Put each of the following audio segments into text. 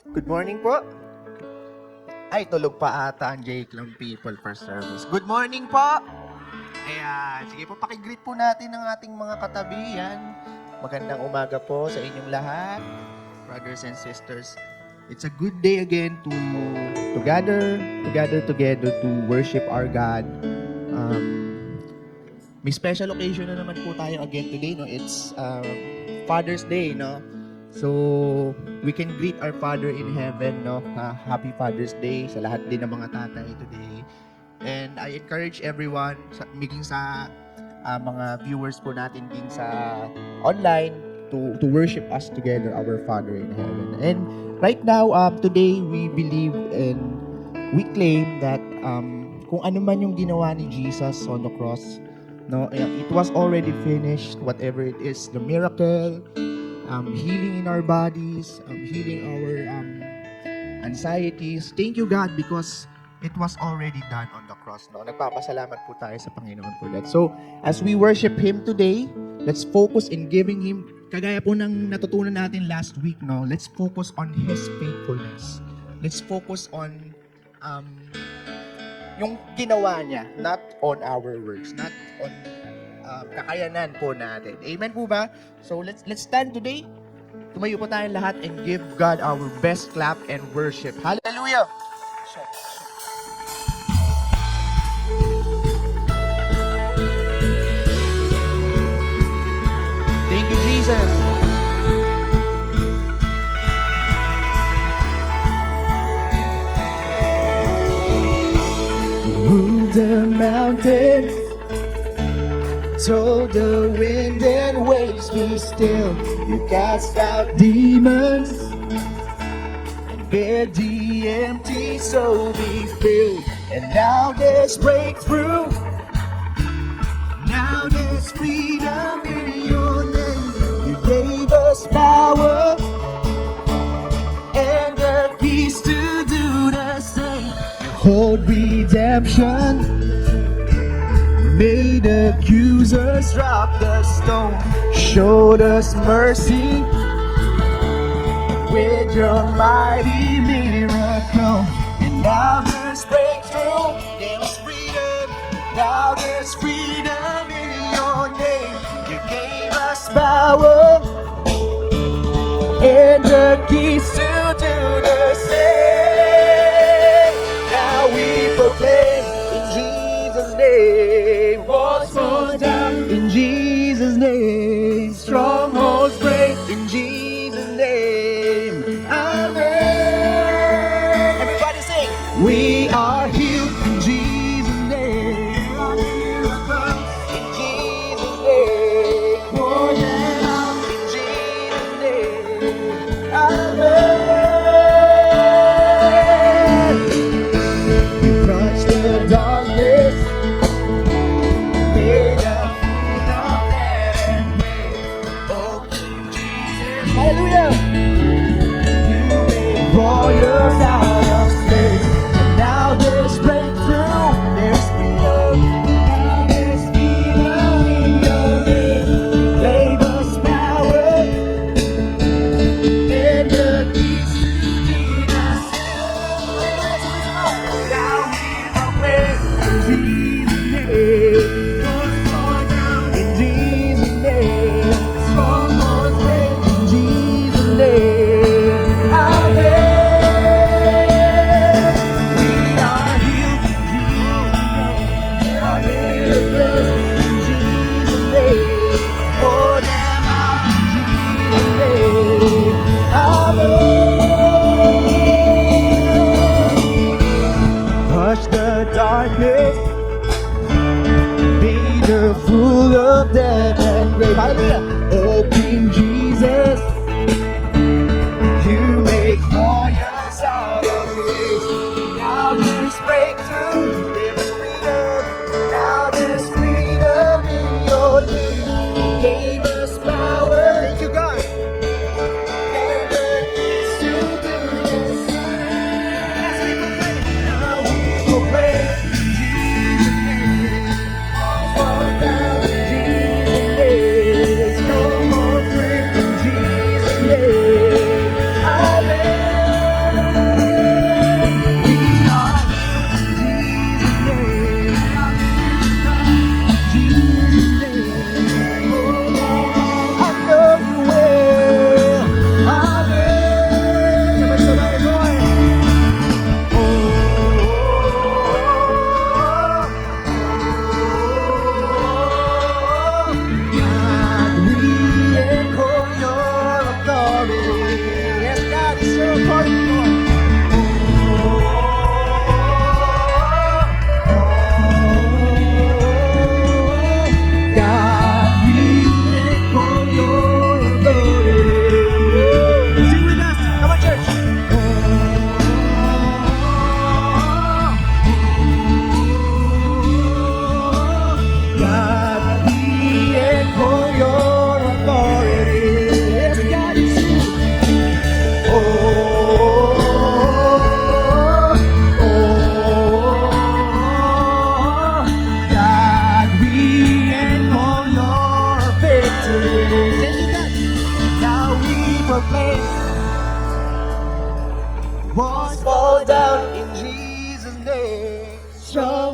Good morning po. Ay, tulog pa ata ang J-Clown People for Service. Good morning po! Ayan, sige po, pakigreet po natin ang ating mga katabi. Yan. Magandang umaga po sa inyong lahat, brothers and sisters. It's a good day again to gather together to worship our God. May special occasion na naman po tayo again today, no? It's Father's Day, no? So, we can greet our Father in heaven, no? Happy Father's Day sa lahat din ng mga tatay today. And I encourage everyone, maging sa mga viewers po natin din sa online, to worship us together, our Father in heaven. And right now, today, we believe and we claim that kung ano man yung ginawa ni Jesus on the cross, no, it was already finished, whatever it is, the miracle, healing in our bodies, healing our anxieties. Thank you, God, because it was already done on the cross. No? Nagpapasalamat po tayo sa Panginoon for that. So, as we worship Him today, let's focus in giving Him, kagaya po ng natutunan natin last week, no? Let's focus on His faithfulness. Let's focus on yung ginawa niya, not on our works, not on kakayanan po natin. Amen po ba? So let's stand today. Tumayo po tayong lahat and give God our best clap and worship. Hallelujah! Thank you, Jesus. Move the mountains, told the wind and waves be still. You cast out demons and bid the empty soul be filled. And now there's breakthrough, now there's freedom in your name. You gave us power and the peace to do the same. You hold redemption, made accusers drop the stone, showed us mercy with your mighty miracle. And now there's breakthrough, there's freedom, now there's freedom in your name. You gave us power and the keys to do the same. Now we proclaim in Jesus' name, walls fall down in Jesus' name, strongholds break in Jesus' name. Amen. Everybody sing. We are healed in Jesus' name. In Jesus' name. More than out in Jesus' name. Amen. You crushed the darkness, made a fool of man. Oh, Jesus. Hallelujah. You made warriors out of slaves. And now there's breakthrough, there's freedom. Now there's freedom in your name. You gave us power and the keys to lead us. Now we proclaim in Jesus' name. In Jesus' name. Strongholds break in Jesus' name. Amen. We are healed in Jesus' name. Our miracles in Jesus' name. Pour them out in Jesus' name. Amen. Hush the darkness, made a fool of death and grave. Hallelujah. Oh, King Jesus, you make warriors out of slaves. Now there's breakthrough, there's freedom. Now there's freedom in your name. You gave us power. Thank you, God. And the keys to do this. Now we proclaim in Jesus' name. Fall down in Jesus' name. No more break in Jesus'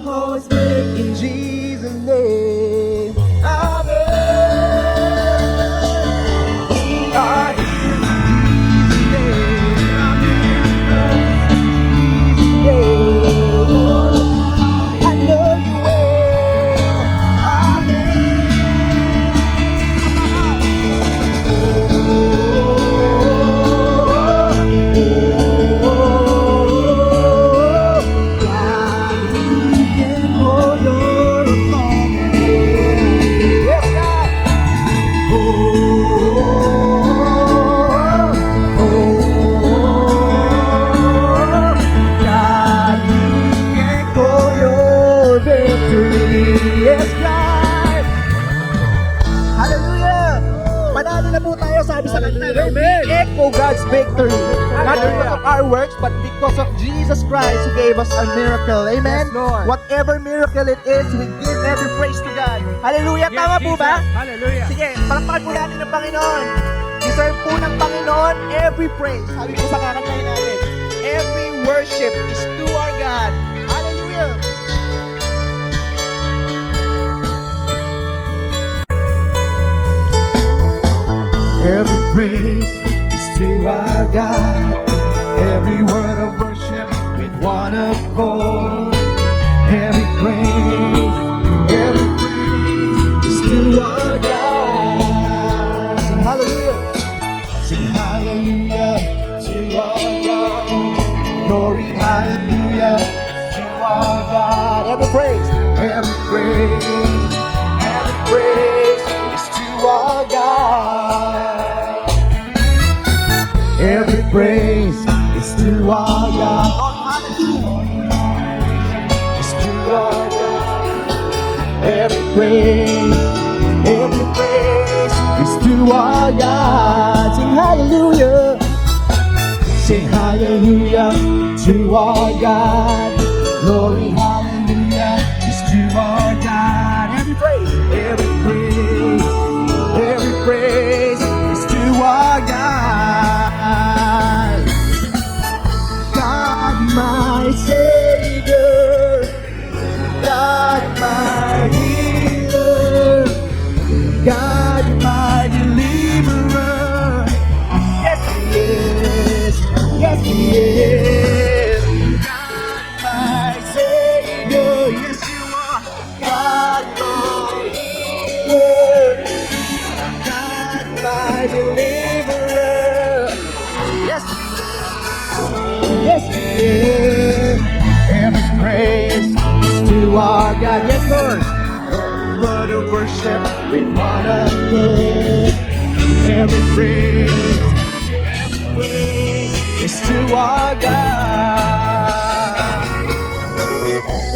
always make in Jesus' name. Amen. We are here in Jesus' name. I know you will. Yes, God! Hallelujah! Panalo na po tayo, sabi sa kanta. We echo God's victory. Not because of our works, but because of Jesus Christ who gave us a miracle. Amen? Yes, Lord. Whatever miracle it is, we give every praise to God. Hallelujah! Tama po ba? Hallelujah. Sige, palakpakan po natin ng Panginoon. Deserve po ng Panginoon every praise. Sabi po sa kakantahin natin, every worship is to our God. Hallelujah! Every praise is to our God. Every word of worship with one accord. Every praise is to our God. Sing hallelujah. Sing hallelujah to our God. Glory hallelujah to our God. Every praise is to our God. Every praise is to our God. It's to our God. Every praise is to our God. Sing hallelujah. Sing hallelujah to our God. Glory hallelujah is to our God. Every praise is to our God. God my Savior, God my healer, God my deliverer. Yes He is, yes He is. God my Savior, yes you are. God my healer, God my deliverer. Yes He is. Every praise is to our God. Yes, Lord. Word of worship with one accord. Every praise is to our God.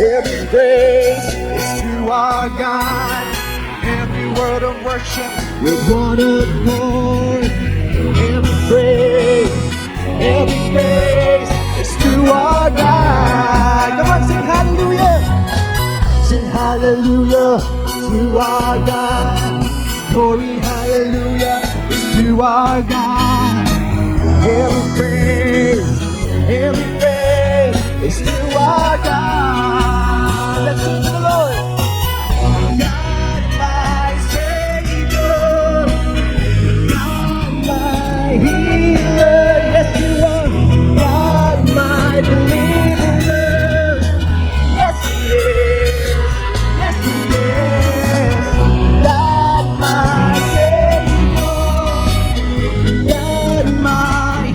Every praise is to our God. Every word of worship with one accord. Every praise is to our God. Come on, sing hallelujah. Sing hallelujah to our God. Glory hallelujah is to our God. Every praise is to our God. Let's sing to the Lord. God my Savior, God my healer, yes you are. God my deliverer, yes He is, yes He is. God my Savior, God my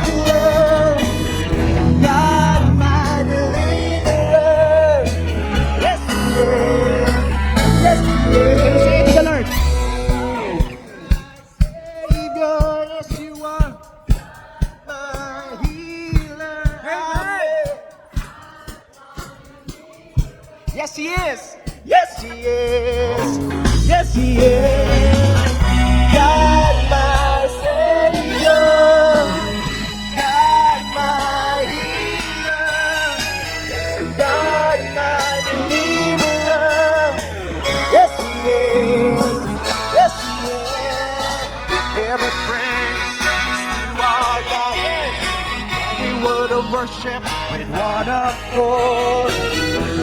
healer, God my deliverer, yes He is, yes He is. Say it to the Lord. Savior, yes you are. My healer. Amen. Yes, He is. Yes, He is. Yes, He is. God, my Savior. God, my healer. God, my deliverer. Yes, He is. Yes, He is. Every praise to our God. Every word of worship with one accord.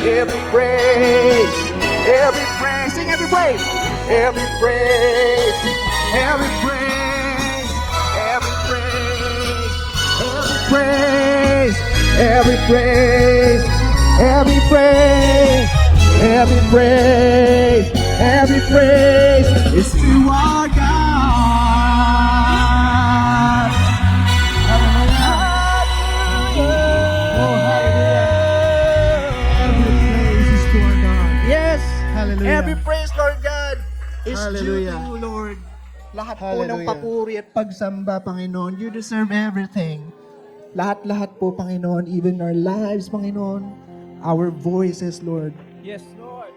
every praise, every praise, sing every praise, every praise, every praise, every praise, every praise, every praise, every praise, every praise is to our God. Yes. Hallelujah. Every praise, Lord God, is Hallelujah. due to you, Lord. Lahat po ng Hallelujah. papuri at pagsamba, Panginoon. You deserve everything. Lahat-lahat po, Panginoon. Even our lives, Panginoon. Our voices, Lord. Yes, Lord.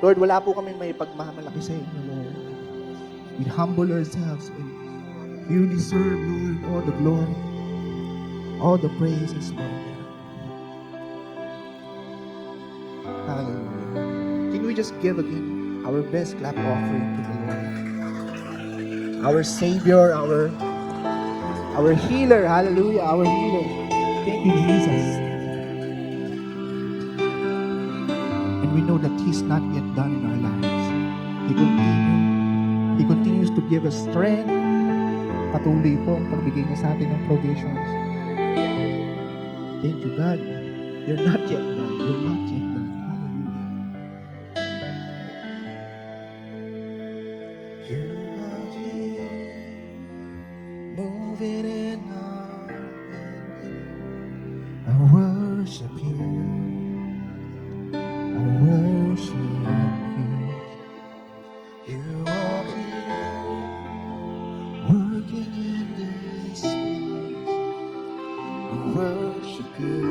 Lord, wala po kami may pagmamalaki sa inyo, Lord. We humble ourselves. You deserve, Lord, all the glory, all the praises, Lord. Hallelujah. Can we just give again our best clap offering to the Lord? Our Savior, our healer. Hallelujah, our healer. Thank you, Jesus. And we know that He's not yet done in our lives. He continues to give us strength. Patuloy po ang pagbigay niya sa atin ng provisions. Thank you, God. You're not yet done. You're not yet done. Hallelujah. You are here, moving in our midst. I worship you. I worship you. You are here, working in this place. I worship you.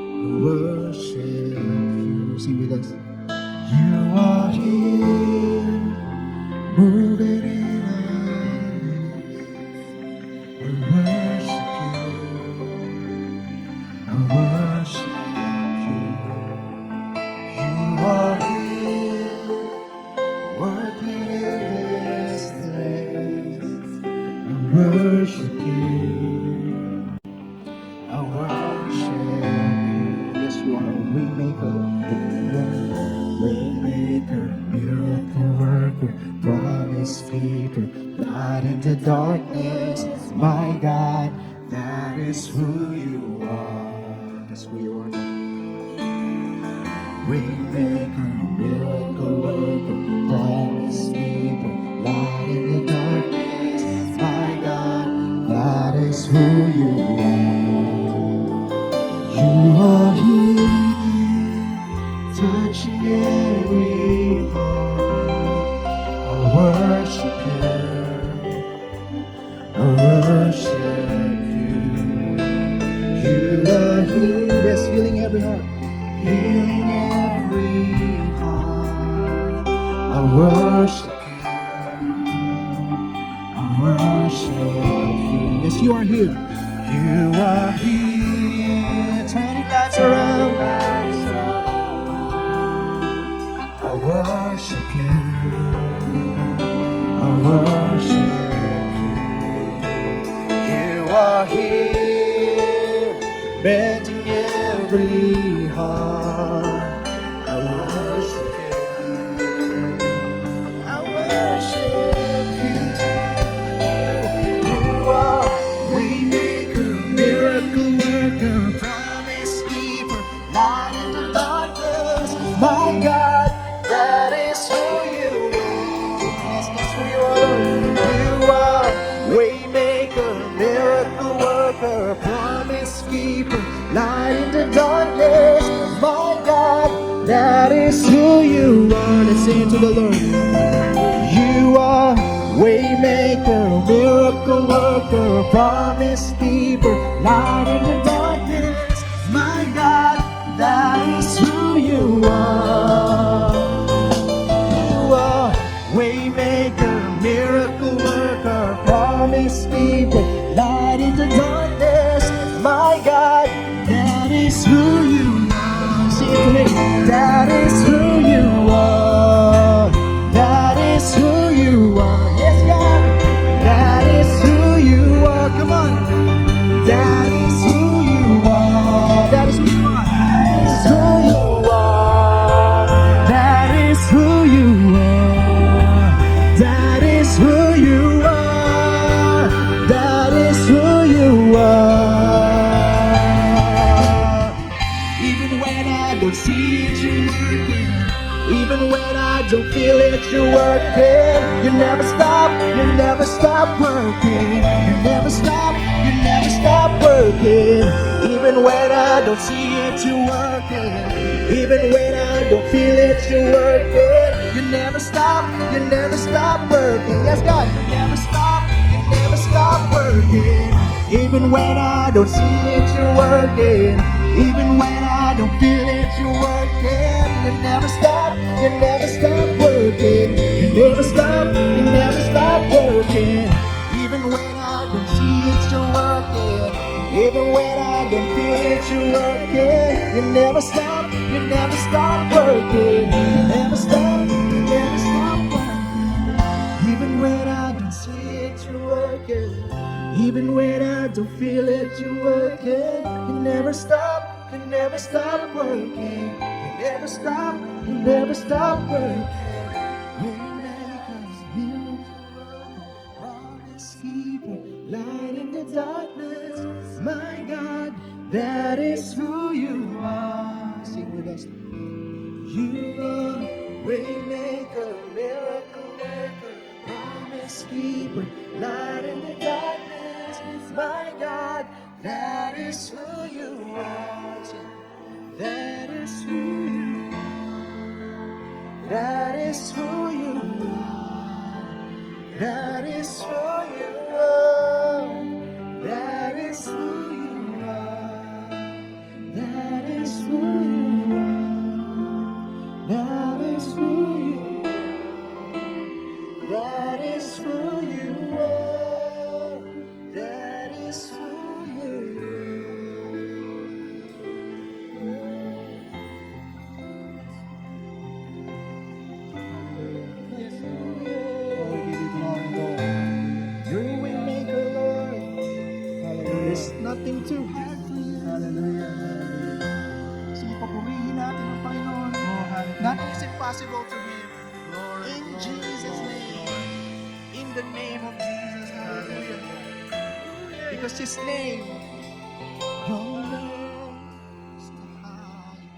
I worship you. Sing with us. You are here, moving in our midst. I worship you. I worship you. You are here, working in this place. I worship you. I worship you. Yes, you are a waymaker, waymaker, miracle worker, promise keeper, light in the darkness. My God, that is who you are. That's who you are. Waymaker, miracle worker, promise keeper, light in the darkness. My God, that is who you are. You are here, touching every heart. I worship you. I worship you. You are here, yes, healing every heart. Healing every heart. I worship you. I worship you. Yes, you are here. You are here, turning lives around. I worship you. I worship you. You are here, bending every heart. I worship you. I worship you. You are waymaker, miracle worker, promise keeper, light in the darkness. My God, that is who you are. Yes, that's who you are. You are waymaker, miracle worker, promise keeper, light in the darkness. My God, that is who you are. Let's sing it to the Lord. You are waymaker, miracle worker, promise keeper, light in the darkness. My God, that is who you are. You are waymaker, miracle worker, promise keeper, light in the darkness. My God, that is who you are. Sing it to me. That is who you are. That is who you are. Yes, God. That is who you are. Come on. That is who you see it, you're working. Even when I don't feel it, you're working. You never stop working. You never stop working. Even when I don't see it, you're working. Even when I don't feel it, you're working. You never stop working. Yes, God, you never stop working. Even when I don't see it, you're working. Even when I don't feel it, you're working. You never stop working. You never stop working. Even when I don't see it, you're working. Even when I don't feel it, you're working. You never stop working. You never stop working. Even when I don't see it, you're working. Even when I don't feel it, you're working. You never stop working. You never stop working. Waymakers, miracles, promise keeper, light in the darkness. My God, that is who you are. Sing with us. You are waymaker, miracle maker, promise keeper, light in the darkness. My God, that is who you are. That is who you are. That is who you are. That is who you are. That is who you are. That is who you are. That is who you are. That is who you are. That is who you are. You're a way maker, Lord. There's nothing too hard for you. Hallelujah. Sige, papurihin natin ang Panginoon. Nothing is impossible to Him. In Jesus' name. In the name of Jesus. Hallelujah. Because His name, your name is the highest.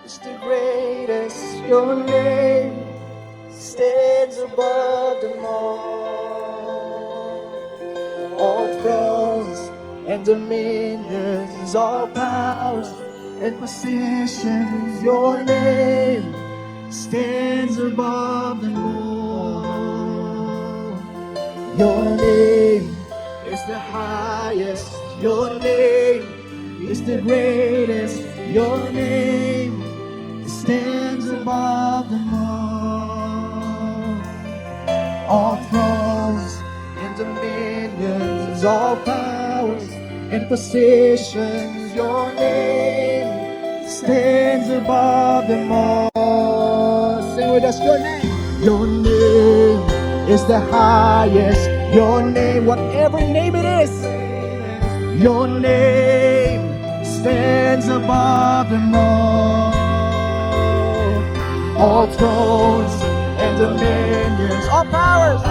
It's the greatest. Your name stands above them all thrones and dominions, all powers and positions. Your name stands above them all. Your name is the highest. Your name is the greatest. Your name stands above them all thrones and dominions, all powers and positions. Your name stands above them all. Sing with us, your name. Your name is the highest. Your name, whatever name it is, your name stands above them all thrones and dominions, all powers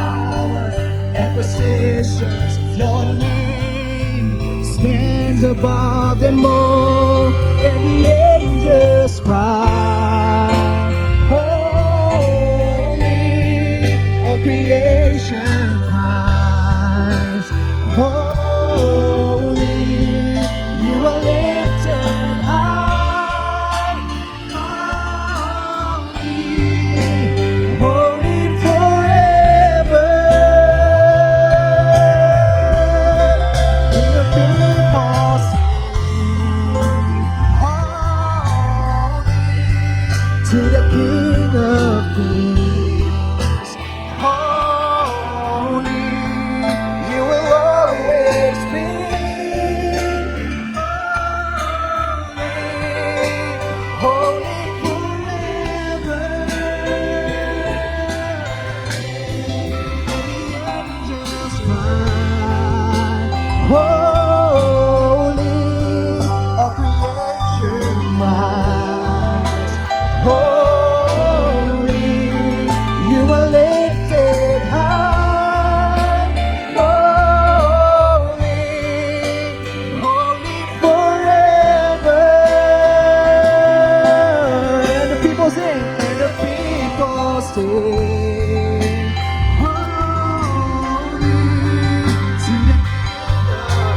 and positions. Your name stands above them all, and the angels cry, holy, all creation cries, holy, you are lifted high, holy forever. King of people sing, holy, to the King of Kings, holy, you will always be. Holy forever. Angels cry, holy, all creation cries, holy, sing holy to the King of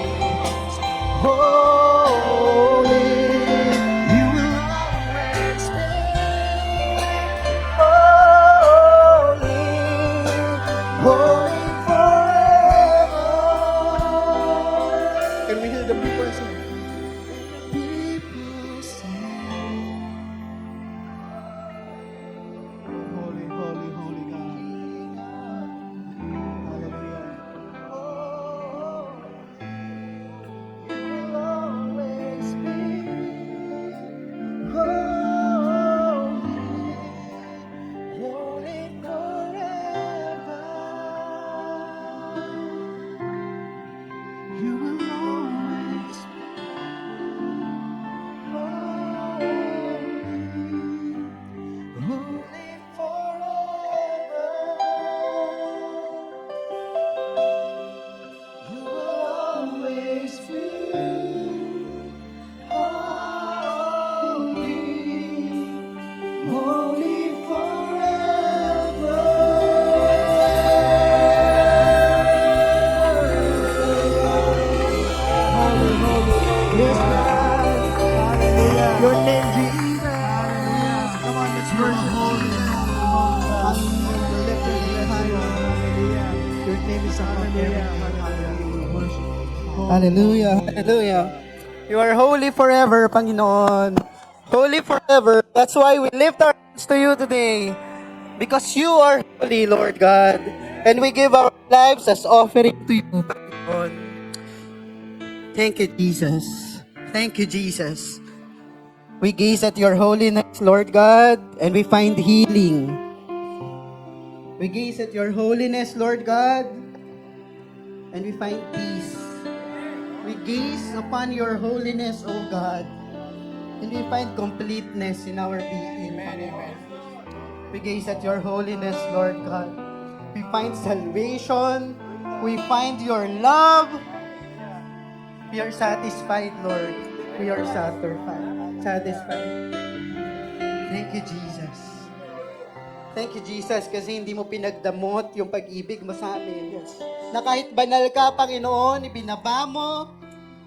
Kings. Holy, you will always be holy, holy forever. Can we hear the people sing? People sing. Holy, holy, holy God. Hallelujah. You will always be holy, holy forever. You will always be holy forever. You will always be holy, holy forever. Yes, God. Your name, Jesus. Come on, let's worship Jesus. Hallelujah. Lift your name higher. Hallelujah. Your name is above every name. Hallelujah. Worship. Hallelujah. Hallelujah. You are holy forever, Panginoon. Holy forever. That's why we lift our hands to you today. Because you are holy, Lord God. And we give our lives as offering to you, Panginoon. Thank you, Jesus. Thank you, Jesus. We gaze at your holiness, Lord God, and we find healing. We gaze at your holiness, Lord God, and we find peace. We gaze upon your holiness, O God, and we find completeness in our being. Amen. We gaze at your holiness, Lord God. We find salvation. We find your love. We are satisfied, Lord. We are satisfied. Thank you, Jesus. Thank you, Jesus, kasi hindi mo pinagdamot yung pag-ibig mo sa amin. Na kahit banal ka, Panginoon, ibinaba mo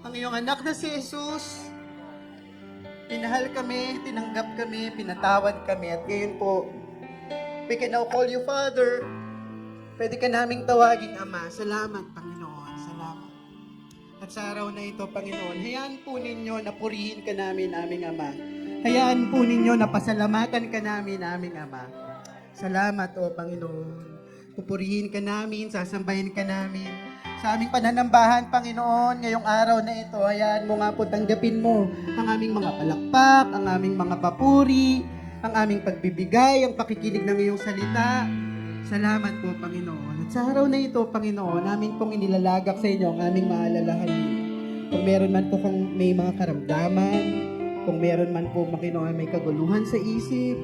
ang iyong anak na si Jesus. Pinahal kami, tinanggap kami, pinatawad kami, at ngayon po, we can now call you Father. Pwede ka naming tawagin, Ama. Salamat, Panginoon. Salamat. At sa araw na ito, Panginoon, hayaan po ninyo na purihin ka namin, aming Ama. Hayaan po ninyo na pasalamatan ka namin, aming Ama. Salamat, O Panginoon. Pupurihin ka namin, sasambahin ka namin. Sa aming pananambahan, Panginoon, ngayong araw na ito, hayaan mo nga po tanggapin mo ang aming mga palakpak, ang aming mga papuri, ang aming pagbibigay, ang pakikinig ng iyong salita. Salamat po, Panginoon. At sa araw na ito, Panginoon, namin pong inilalagak sa inyo ang aming maalalahanin. Kung meron man po kung may mga karamdaman, kung meron man po, Panginoon, may kaguluhan sa isip,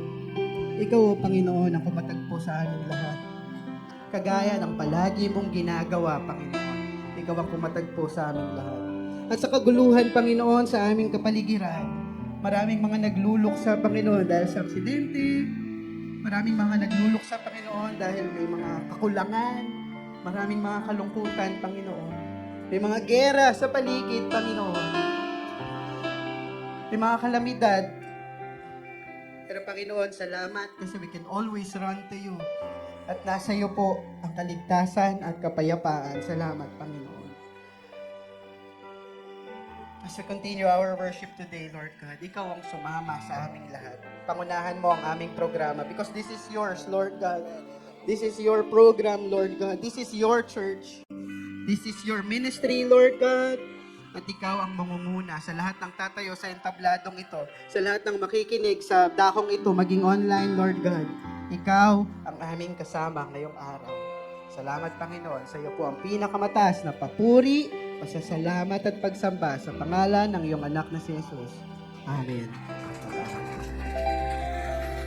ikaw, Panginoon, ang kumatagpo sa aming lahat. Kagaya ng palagi mong ginagawa, Panginoon. Ikaw ang kumatagpo sa aming lahat. At sa kaguluhan, Panginoon, sa aming kapaligiran, maraming mga nagluluksa, Panginoon, dahil sa aksidente. Maraming mga nagluluksa, Panginoon, dahil may mga kakulangan. Maraming mga kalungkutan, Panginoon. May mga gera sa paligid, Panginoon. May mga kalamidad. Pero Panginoon, salamat kasi we can always run to you. At nasa iyo po ang kaligtasan at kapayapaan. Salamat, Panginoon. As we continue our worship today, Lord God, ikaw ang sumama sa aming lahat. Pangunahan mo ang aming programa because this is yours, Lord God. This is your program, Lord God. This is your church. This is your ministry, Lord God. At ikaw ang mangunguna sa lahat ng tatayo sa entabladong ito, sa lahat ng makikinig sa dakong ito, maging online, Lord God. Ikaw ang aming kasama ngayong araw. Salamat, Panginoon. Sa iyo po ang pinakamataas na papuri, pasasalamat at pagsamba sa pangalan ng iyong anak na si Jesus. Amen.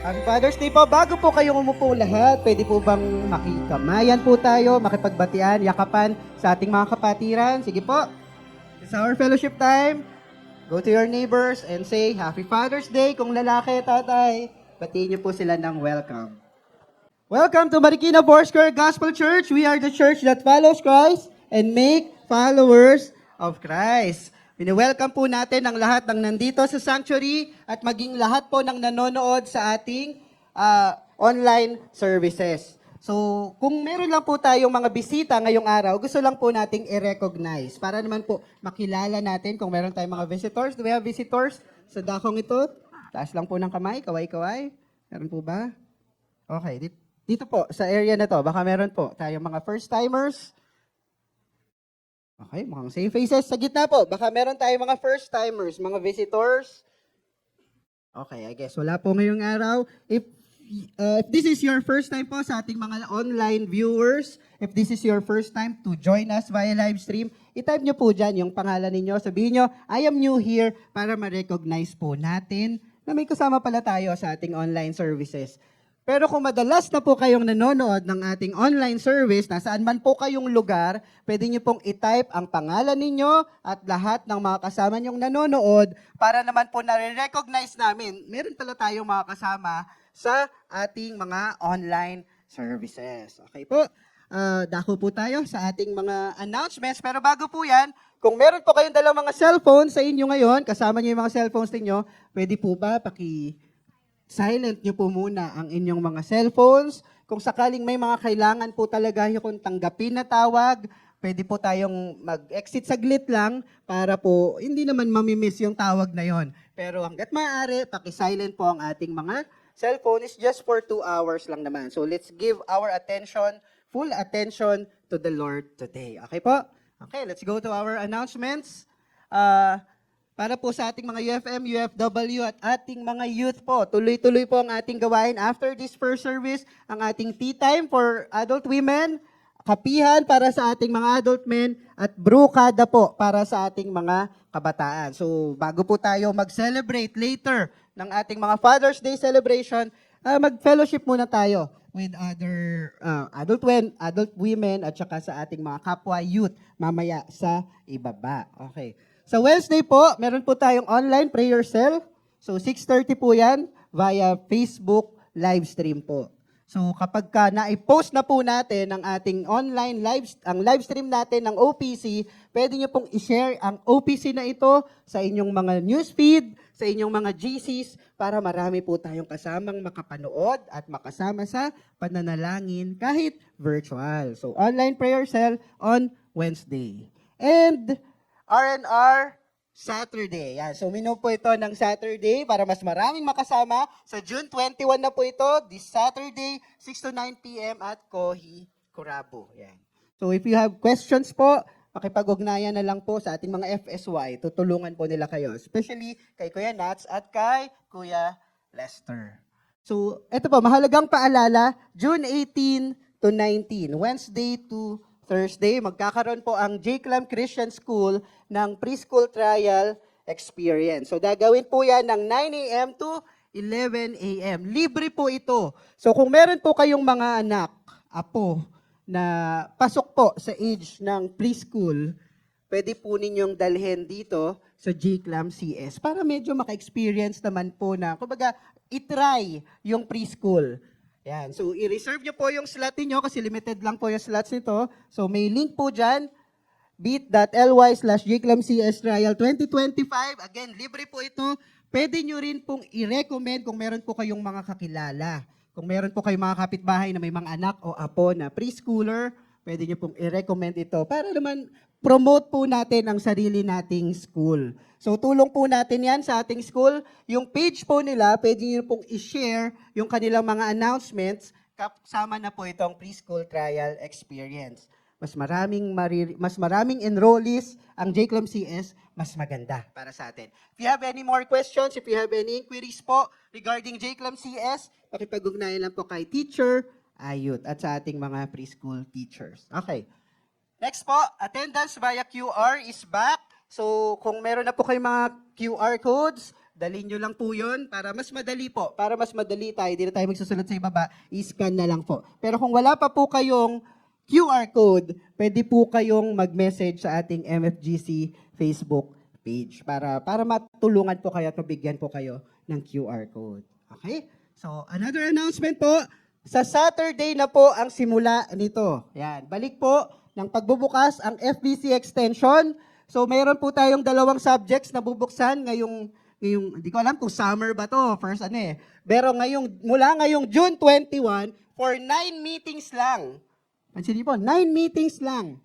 Happy Father's Day po. Bago po kayong umupo lahat, pwede po bang makikamayan po tayo, makipagbatian, yakapan sa ating mga kapatiran? Sige po. It's our fellowship time. Go to your neighbors and say, Happy Father's Day kung lalaki, tatay. Batiin niyo po sila ng welcome. Welcome to Marikina Foursquare Gospel Church. We are the church that follows Christ and make followers of Christ. Welcome po natin ang lahat ng nandito sa sanctuary at maging lahat po ng nanonood sa ating online services. So, kung meron lang po tayong mga bisita ngayong araw, gusto lang po nating i-recognize para naman po makilala natin kung meron tayong mga visitors. Do we have visitors sa dakong ito? Taas lang po ng kamay, kaway-kaway. Meron po ba? Okay, dito po sa area na to, baka meron po tayong mga first-timers. Okay, mukhang same faces. Sa gitna po, baka meron tayong mga first-timers, mga visitors. Okay, I guess wala po ngayong araw. If this is your first time po sa ating mga online viewers, if this is your first time to join us via live stream, i-type nyo po dyan yung pangalan ninyo. Sabihin nyo, I am new here para ma-recognize po natin na may kasama pala tayo sa ating online services. Pero kung madalas na po kayong nanonood ng ating online service, nasaan man po kayong lugar, pwede nyo pong i-type ang pangalan ninyo at lahat ng mga kasama nyong nanonood para naman po na-recognize namin, meron pala tayong mga kasama sa ating mga online services. Okay po, dako po tayo sa ating mga announcements. Pero bago po yan, kung meron po kayong dalang mga cellphone sa inyo ngayon, kasama nyo yung mga cellphones ninyo, pwede po ba silent nyo po muna ang inyong mga cellphones. Kung sakaling may mga kailangan po talaga yung tanggapin na tawag, pwede po tayong mag-exit saglit lang para po hindi naman mamimiss yung tawag na yon. Pero hanggat maaari, paki-silent po ang ating mga cellphone. Is just for 2 hours lang naman. So let's give our attention, full attention to the Lord today. Okay po? Okay, let's go to our announcements. Para po sa ating mga UFM, UFW at ating mga youth po, tuloy-tuloy po ang ating gawain after this first service, ang ating tea time for adult women, kapihan para sa ating mga adult men, at brukada po para sa ating mga kabataan. So, bago po tayo mag-celebrate later ng ating mga Father's Day celebration, mag-fellowship muna tayo with other adult women at saka sa ating mga kapwa youth mamaya sa ibaba. Okay. Sa Wednesday po, meron po tayong online prayer cell. So 6:30 po yan via Facebook live stream po. So kapag na-post na po natin ang ating online live stream natin ng OPC, pwede nyo pong i-share ang OPC na ito sa inyong mga newsfeed, sa inyong mga GCs, para marami po tayong kasamang makapanood at makasama sa pananalangin kahit virtual. So online prayer cell on Wednesday. And R&R Saturday. Yan. So, menu po ito ng Saturday para mas maraming makasama. Sa June 21 na po ito, this Saturday, 6 to 9 p.m. at Kohi, Curabo. Yan. So, if you have questions po, pakipag-ugnayan na lang po sa ating mga FSY. Tutulungan po nila kayo. Especially kay Kuya Nats at kay Kuya Lester. So, ito po, mahalagang paalala, June 18 to 19, Wednesday to Thursday, magkakaroon po ang J-Clam Christian School ng preschool trial experience. So, gagawin po yan ng 9 a.m. to 11 a.m. Libre po ito. So, kung meron po kayong mga anak, apo, na pasok po sa age ng preschool, pwede po ninyong dalhin dito sa J-Clam CS para medyo maka-experience naman po na, kumbaga, itry yung preschool. Yan. So, i-reserve nyo po yung slot niyo kasi limited lang po yung slots nito. So, may link po dyan, bit.ly/jclamcs trial 2025. Again, libre po ito. Pwede nyo rin pong i-recommend kung meron po kayong mga kakilala. Kung meron po kayong mga kapitbahay na may mga anak o apo na preschooler, pwede nyo pong i-recommend ito para naman promote po natin ang sarili nating school. So, tulong po natin yan sa ating school. Yung page po nila, pwede nyo pong i-share yung kanilang mga announcements, kasama na po itong preschool trial experience. Mas maraming enrollees ang J-Clam CS, mas maganda para sa atin. If you have any more questions, if you have any inquiries po regarding J-Clam CS, pakipag-ugnayan lang po kay Teacher Ayut at sa ating mga preschool teachers. Okay. Next po, attendance via QR is back. So, kung meron na po kayong mga QR codes, dalhin nyo lang po yun para mas madali po. Para mas madali tayo, hindi na tayo magsusunod sa ibaba, i-scan na lang po. Pero kung wala pa po kayong QR code, pwede po kayong mag-message sa ating MFGC Facebook page para matulungan po kayo at mabigyan po kayo ng QR code. Okay? So, another announcement po, sa Saturday na po ang simula nito. Yan, balik po ng pagbubukas ang FBC Extension. So, mayroon po tayong dalawang subjects na bubuksan ngayong hindi ko alam kung summer ba to, first ano eh. Pero mula ngayong June 21, for 9 meetings lang. Pansinin po, 9 meetings lang.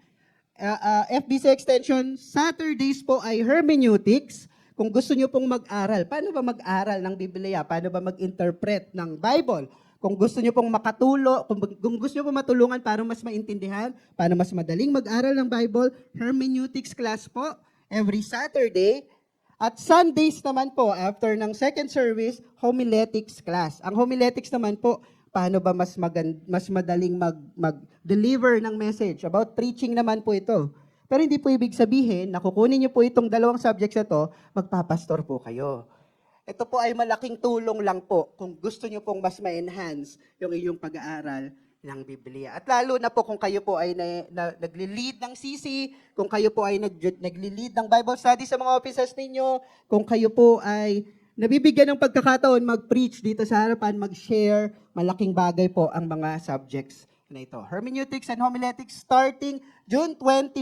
FBC Extension, Saturdays po ay hermeneutics. Kung gusto nyo pong mag-aral, paano ba mag-aral ng Biblia? Paano ba mag-interpret ng Bible? Kung gusto nyo pong kung gusto nyo pong matulungan para mas maintindihan, para mas madaling mag-aral ng Bible, hermeneutics class po, every Saturday. At Sundays naman po, after ng second service, homiletics class. Ang homiletics naman po, paano ba mas madaling mag-deliver ng message. About preaching naman po ito. Pero hindi po ibig sabihin na kukunin niyo po itong dalawang subjects na to, magpapastor po kayo. Ito po ay malaking tulong lang po kung gusto niyo pong mas ma-enhance yung iyong pag-aaral ng Biblia. At lalo na po kung kayo po ay nagli-lead ng CC, kung kayo po ay nagli-lead ng Bible study sa mga offices ninyo, kung kayo po ay nabibigyan ng pagkakataon mag-preach dito sa harapan, mag-share, malaking bagay po ang mga subjects na ito. Hermeneutics and homiletics starting June 21,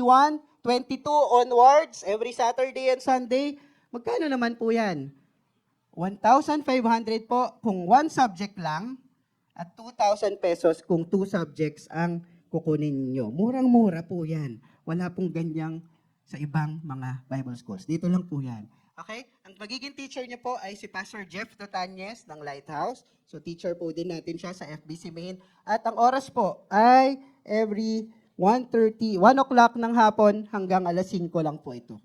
22 onwards, every Saturday and Sunday. Magkano naman po yan? 1,500 po kung one subject lang at 2,000 pesos kung two subjects ang kukunin niyo. Murang-mura po yan. Wala pong ganyang sa ibang mga Bible schools. Dito lang po yan. Okay? Ang magiging teacher niyo po ay si Pastor Jeff Totanyes ng Lighthouse. So teacher po din natin siya sa FBC Main. At ang oras po ay every 1 o'clock ng hapon hanggang alas 5 lang po ito.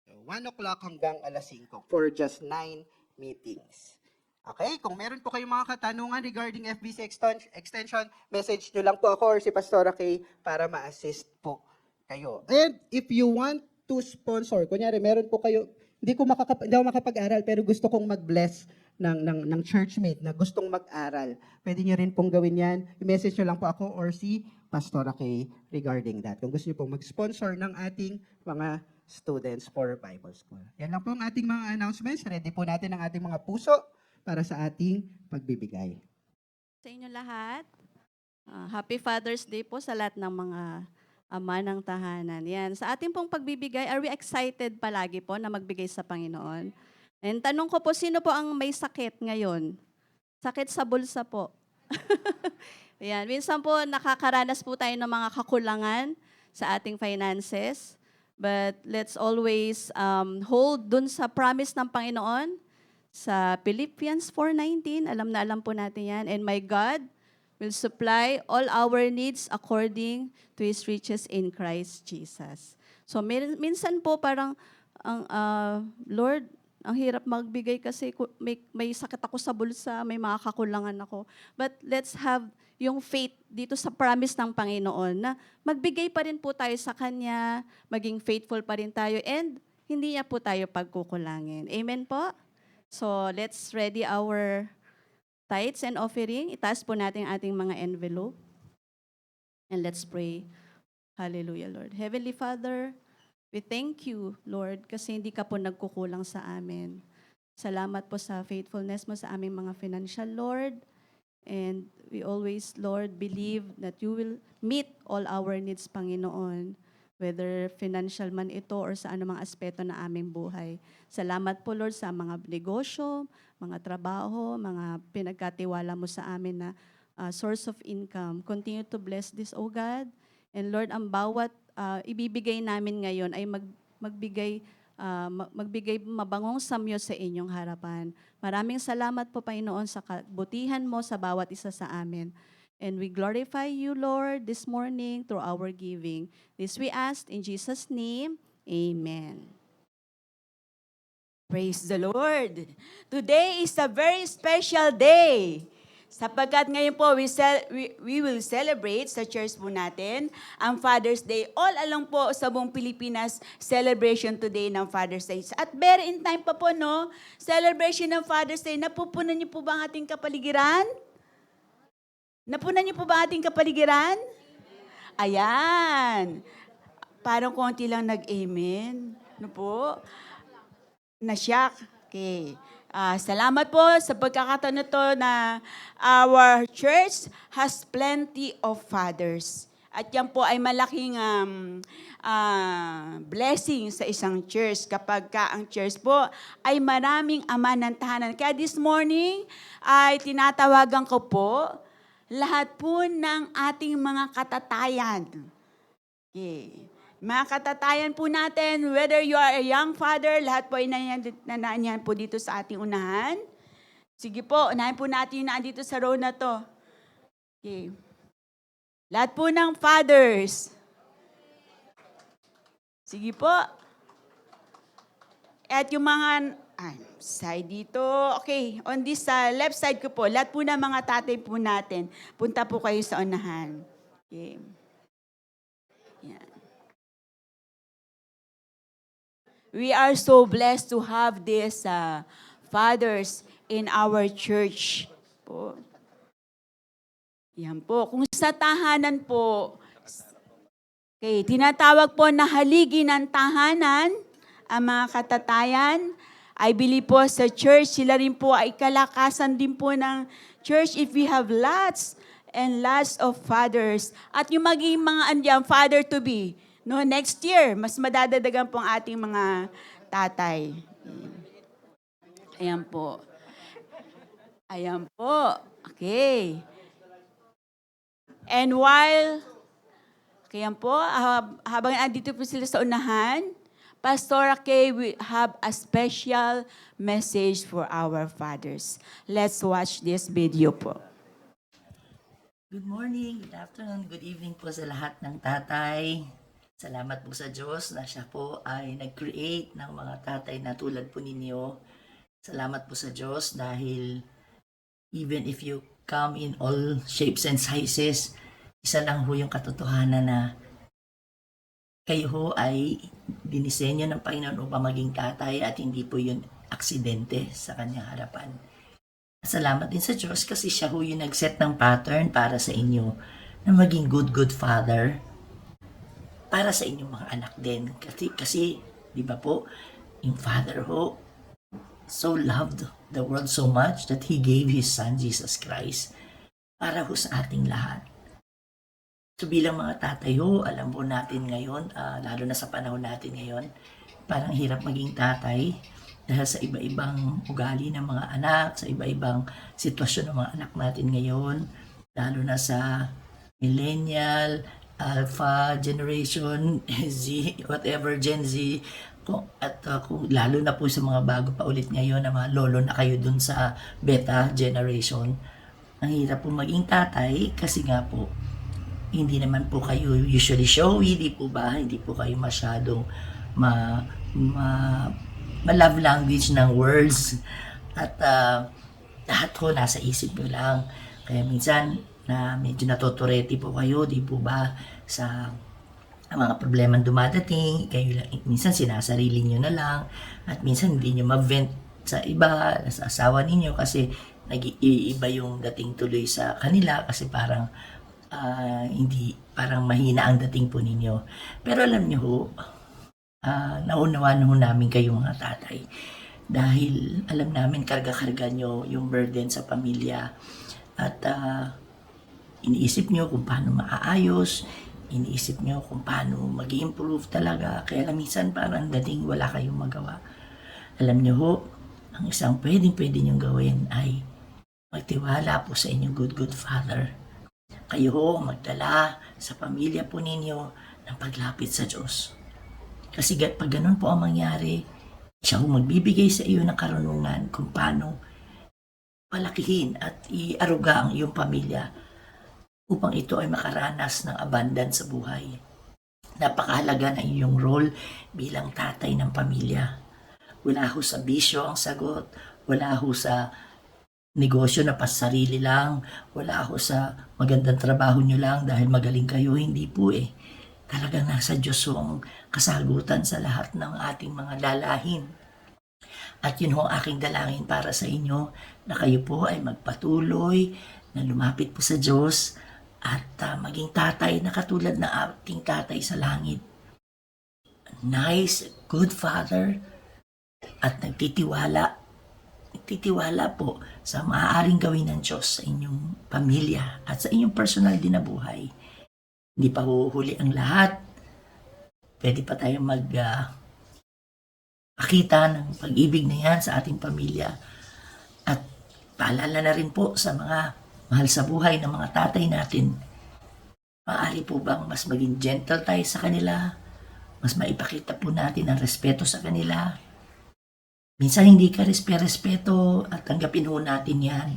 So, 1 o'clock hanggang alas 5 for just 9 meetings. Okay, kung meron po kayong mga katanungan regarding FBC Extension, message nyo lang po ako or si Pastora Kay para ma-assist po kayo. And if you want to sponsor, kunyari meron po kayo, hindi ako makapag-aral pero gusto kong mag-bless ng churchmate na gustong mag-aral. Pwede nyo rin pong gawin yan. I-message nyo lang po ako or si Pastora Kay regarding that. Kung gusto nyo pong mag-sponsor ng ating mga students for Bible School. Yan lang po ang ating mga announcements. Ready po natin ang ating mga puso para sa ating pagbibigay. Sa inyo lahat, Happy Father's Day po sa lahat ng mga ama ng tahanan. Yan, sa ating pong pagbibigay, are we excited palagi po na magbigay sa Panginoon? And tanong ko po, sino po ang may sakit ngayon? Sakit sa bulsa po. Yan, minsan po nakakaranas po tayo ng mga kakulangan sa ating finances. But let's always hold dun sa promise ng Panginoon sa Philippians 4:19. Alam po natin yan. And my God will supply all our needs according to His riches in Christ Jesus. So minsan po parang, Lord, ang hirap magbigay kasi may sakit ako sa bulsa, may mga kakulangan ako. But let's have yung faith dito sa promise ng Panginoon na magbigay pa rin po tayo sa Kanya, maging faithful pa rin tayo, and hindi niya po tayo pagkukulangin. Amen po? So let's ready our tithes and offering. Itaas po natin ang ating mga envelope. And let's pray. Hallelujah, Lord. Heavenly Father, we thank you, Lord, kasi hindi ka po nagkukulang sa amin. Salamat po sa faithfulness mo sa aming mga financial, Lord. And we always, Lord, believe that you will meet all our needs, Panginoon, whether financial man ito or sa anumang aspeto na aming buhay. Salamat po, Lord, sa mga negosyo, mga trabaho, mga pinagkatiwala mo sa amin na source of income. Continue to bless this, O God. And Lord, ang bawat ibibigay namin ngayon ay magbigay mabangong samyo sa inyong harapan. Maraming salamat po, Panginoon, sa kabutihan mo sa bawat isa sa amin. And we glorify you, Lord, this morning through our giving. This we ask in Jesus' name. Amen. Praise the Lord. Today is a very special day. Sapagkat ngayon po, we will celebrate sa church po natin ang Father's Day. All along po sa buong Pilipinas, celebration today ng Father's Day. At very in time pa po, no? Celebration ng Father's Day. Napupunan niyo po ba ang ating kapaligiran? Napunan niyo po ba ang ating kapaligiran? Ayan. Parang konti lang nag-amen. No po? Na-shock. Okay. Salamat po sa pagkakataon na to na our church has plenty of fathers. At yan po ay malaking blessing sa isang church kapag ka ang church po ay maraming ama ng tahanan. Kaya this morning ay tinatawagan ko po lahat po ng ating mga katatayan. Okay. Mga katatayan po natin, whether you are a young father, lahat po ay nananyan po dito sa ating unahan. Sige po, unahin po natin yung nandito sa row na to. Okay. Lahat po ng fathers. Sige po. At yung mga, side dito. Okay, on this left side ko po, lahat po ng mga tatay po natin, punta po kayo sa unahan. Okay. Yan. We are so blessed to have these fathers in our church po. Yan po. Kung sa tahanan po, okay, tinatawag po na haligi ng tahanan, ang mga katatayan, I believe po sa church, sila rin po ay kalakasan din po ng church if we have lots and lots of fathers. At yung maging mga andiyan, father to be, no, next year, mas madadadagan po ang ating mga tatay. Ayan po. Ayan po. Okay. And while, kaya po, habang andito po sila sa unahan, Pastor Kay will have a special message for our fathers. Let's watch this video po. Good morning, good afternoon, good evening po sa lahat ng tatay. Salamat po sa Diyos na siya po ay nag-create ng mga tatay na tulad po ninyo. Salamat po sa Diyos dahil even if you come in all shapes and sizes, isa lang ho yung katotohanan na kayo ho ay dinisenyo ng Panginoon upang maging tatay at hindi po yun aksidente sa kanyang harapan. Salamat din sa Diyos kasi siya ho yung nag-set ng pattern para sa inyo na maging good father para sa inyong mga anak din. Kasi di ba po, yung Father ho so loved the world so much that He gave His Son, Jesus Christ, para ho sa ating lahat. So bilang mga tatay ho, alam po natin ngayon, lalo na sa panahon natin ngayon, parang hirap maging tatay dahil sa iba-ibang ugali ng mga anak, sa iba-ibang sitwasyon ng mga anak natin ngayon, lalo na sa millennial, alpha generation, Z, whatever, Gen Z, at lalo na po sa mga bago pa ulit ngayon na mga lolo na kayo dun sa beta generation. Ang hirap po maging tatay kasi nga po, hindi naman po kayo usually showy, di po ba? Hindi po kayo masyadong ma-love language ng words. At lahat ko nasa isip nyo lang. Kaya minsan, na medyo natutureti po kayo, di po ba? Sa mga problema dumadating, kayo lang, minsan sinasarili nyo na lang. At minsan hindi nyo ma-vent sa iba, sa asawa ninyo kasi nag-iiba yung dating tuloy sa kanila kasi parang hindi, parang mahina ang dating po ninyo. Pero alam nyo ho, naunawaan ho namin kayo mga tatay. Dahil alam namin karga-karga nyo yung burden sa pamilya. At iniisip nyo kung paano maaayos, iniisip nyo kung paano mag-improve talaga. Kaya minsan parang dating wala kayong magawa. Alam nyo ho, ang isang pwede nyong gawin ay magtiwala po sa inyong good father. Kayo ho magdala sa pamilya po ninyo ng paglapit sa Diyos. Kasi pag ganun po ang mangyari, siya ho magbibigay sa iyo ng karunungan kung paano palakihin at iaruga ang iyong pamilya upang ito ay makaranas ng abundance sa buhay. Napakahalaga na iyong role bilang tatay ng pamilya. Wala ho sa bisyo ang sagot, wala ho sa negosyo na pasarili lang, wala ho sa magandang trabaho nyo lang dahil magaling kayo, hindi po eh. Talagang nasa Diyos ho ang kasagutan sa lahat ng ating mga dalahin. At yun ho ang aking dalangin para sa inyo na kayo po ay magpatuloy na lumapit po sa Diyos at maging tatay na katulad ng ating tatay sa langit. Nice, good father at nagtitiwala pagtitiwala po sa maaaring gawin ng Diyos sa inyong pamilya at sa inyong personal din na buhay. Hindi pa huhuli ang lahat. Pwede pa tayong makita ng pag-ibig na yan sa ating pamilya. At paalala na rin po sa mga mahal sa buhay ng mga tatay natin, maaari po bang mas maging gentle tayo sa kanila? Mas maipakita po natin ang respeto sa kanila? Minsan hindi ka respeto at tanggapin ho natin yan.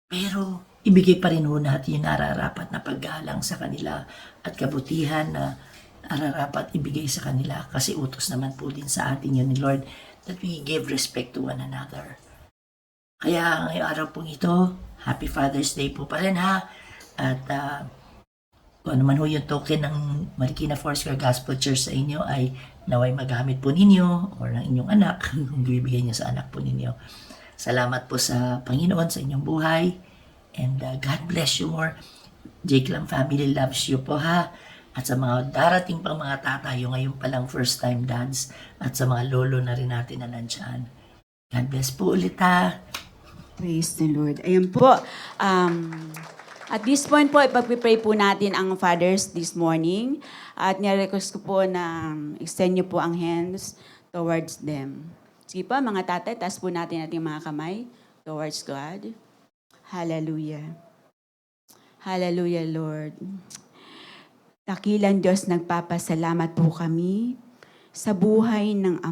Pero ibigay pa rin ho natin yung nararapat na paggalang sa kanila at kabutihan na nararapat ibigay sa kanila kasi utos naman po din sa atin yun ni Lord that we give respect to one another. Kaya ngayong araw pong ito, Happy Father's Day po pa rin ha. At kung ano man ho yung token ng Marikina Foursquare Gospel Church sa inyo ay naway magamit po ninyo or ng inyong anak kung bibigay niyo sa anak po ninyo. Salamat po sa Panginoon sa inyong buhay and God bless you more. Jake Lam family loves you po ha. At sa mga darating pang mga tatayo ngayon palang first time dads at sa mga lolo na rin natin na nandyan. God bless po ulit ha. Praise the Lord. Ayan po. At this point po, ipag-pray po natin ang fathers this morning. At nirequest ko po na extend nyo po ang hands towards them. Sige po, mga tatay, taas po natin ating mga kamay towards God. Hallelujah. Hallelujah, Lord. Dakilang Diyos, nagpapasalamat po kami sa buhay ng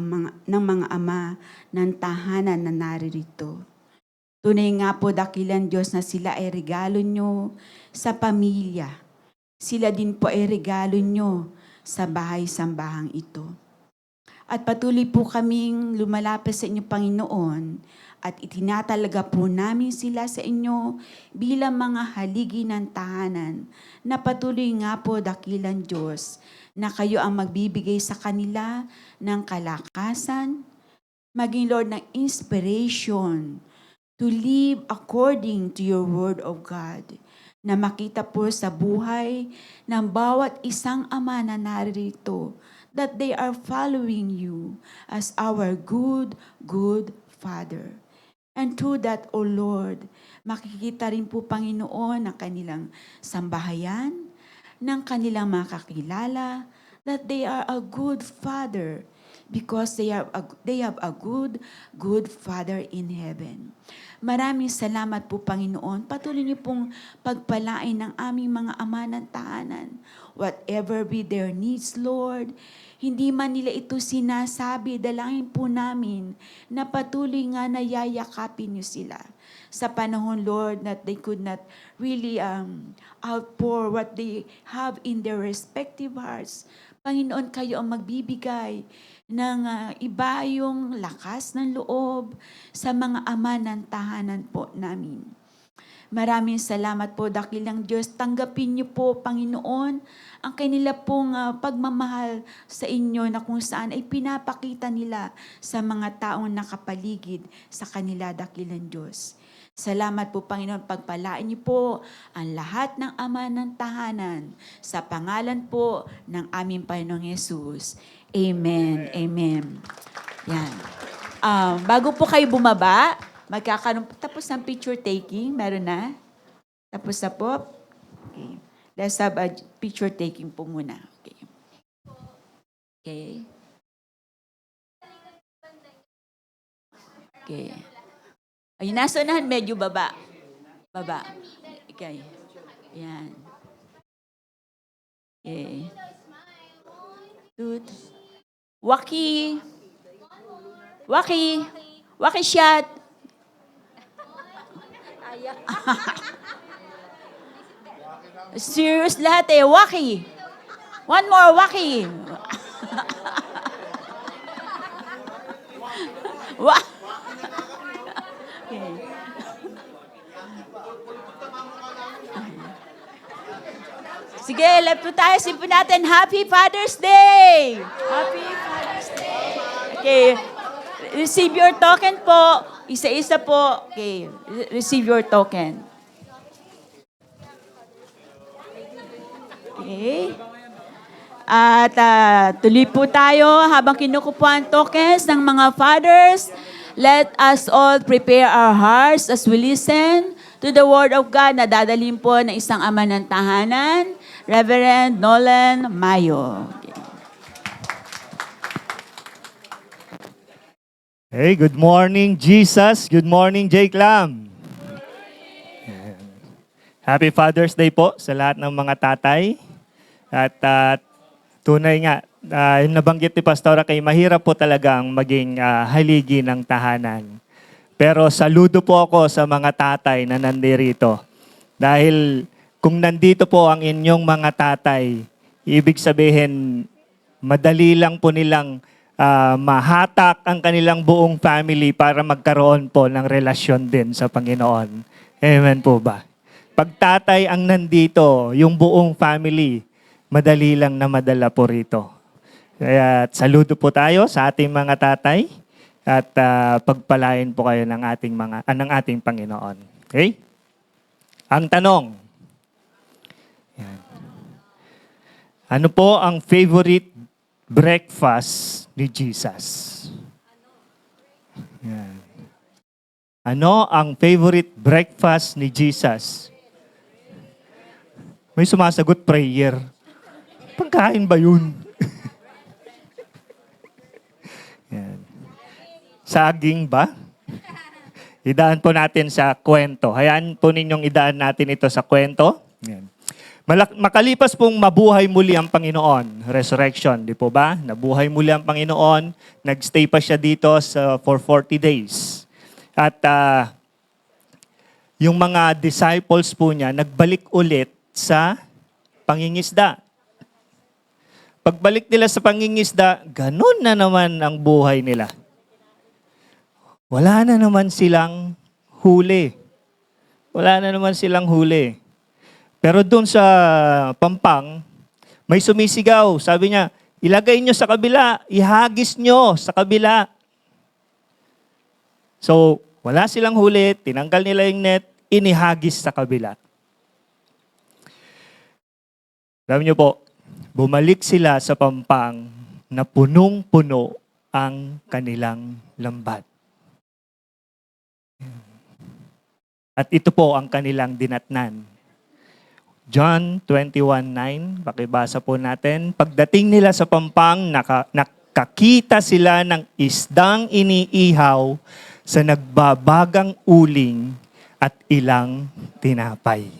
mga ama ng tahanan na naririto. Tunay nga po, dakilang Diyos, na sila ay regalo nyo sa pamilya. Sila din po ay regalo nyo sa bahay-sambahang ito. At patuloy po kaming lumalapit sa inyo, Panginoon, at itinatalaga po namin sila sa inyo bilang mga haligi ng tahanan, na patuloy nga po, dakilang Diyos, na kayo ang magbibigay sa kanila ng kalakasan, maging Lord ng inspiration, to live according to your word of God, na makita po sa buhay ng bawat isang ama na narito, that they are following you as our good Father. And through that, O Lord, makikita rin po, Panginoon, ang kanilang sambahayan, ng kanilang makakilala, that they are a good Father, because they have a good Father in heaven. Maraming salamat po, Panginoon. Patuloy niyo pong pagpalain ng aming mga ama ng tahanan. Whatever be their needs, Lord, hindi man nila ito sinasabi, dalangin po namin na patuloy nga na yayakapin niyo sila. Sa panahon, Lord, that they could not really outpour what they have in their respective hearts. Panginoon, kayo ang magbibigay ng iba yung lakas ng loob sa mga ama ng tahanan po namin. Maraming salamat po, dakilang Diyos. Tanggapin niyo po, Panginoon, ang kanila pong pagmamahal sa inyo na kung saan ay pinapakita nila sa mga taong nakapaligid sa kanila, dakilang Diyos. Salamat po, Panginoon. Pagpalain niyo po ang lahat ng ama ng tahanan sa pangalan po ng aming Panginoong Yesus. Amen. Amen. Yan. Bago po kayo bumaba, magkakaroon po tapos ng picture taking. Meron na? Tapos na po? Okay. Let's have a picture taking po muna. Okay. Okay. Okay. Ay, nasa unahan, medyo baba. Baba. Okay. Yan. Okay. Waki. Waki. Waki shot. Serious lahat eh. Waki. One more, Waki. Okay. Sige, left po tayo. Simpo natin. Happy Father's Day! Happy Father's Day! Okay. Receive your token po. Isa-isa po. Okay. Receive your token. Okay. At tuloy po tayo habang kinukupuan tokens ng mga fathers. Let us all prepare our hearts as we listen to the Word of God na dadalhin po ng isang ama ng tahanan, Reverend Nolan Mayo. Hey, good morning, Jesus. Good morning, Jake Lam. Happy Father's Day po sa lahat ng mga tatay. At tunay nga, yung nabanggit ni Pastora kay mahirap po talagang maging haligi ng tahanan. Pero saludo po ako sa mga tatay na nandirito. Dahil kung nandito po ang inyong mga tatay, ibig sabihin, madali lang po nilang mahatak ang kanilang buong family para magkaroon po ng relasyon din sa Panginoon. Amen po ba? Pag tatay ang nandito, yung buong family, madali lang na madala po rito. Kaya saludo po tayo sa ating mga tatay at pagpalain po kayo ng ating Panginoon. Okay? Ang tanong, yan. Ano po ang favorite breakfast ni Jesus? Yan. Ano ang favorite breakfast ni Jesus? May sumasagot, prayer. Pagkain ba yun? Yan. Saging ba? Idaan po natin sa kwento. Hayaan po ninyong idaan natin ito sa kwento. Yan. Makalipas pong mabuhay muli ang Panginoon, resurrection, di po ba? Nabuhay muli ang Panginoon, nagstay pa siya dito for 40 days. At yung mga disciples po niya, nagbalik ulit sa pangingisda. Pagbalik nila sa pangingisda, ganun na naman ang buhay nila. Wala na naman silang huli. Wala na naman silang huli. Pero doon sa pampang, may sumisigaw. Sabi niya, ilagay nyo sa kabila, ihagis nyo sa kabila. So, wala silang huli, tinanggal nila yung net, inihagis sa kabila. Sabi niyo po, bumalik sila sa pampang na punong-puno ang kanilang lambat. At ito po ang kanilang dinatnan. John 21:9, pakibasa po natin. Pagdating nila sa pampang, nakakita sila ng isdang iniihaw sa nagbabagang uling at ilang tinapay.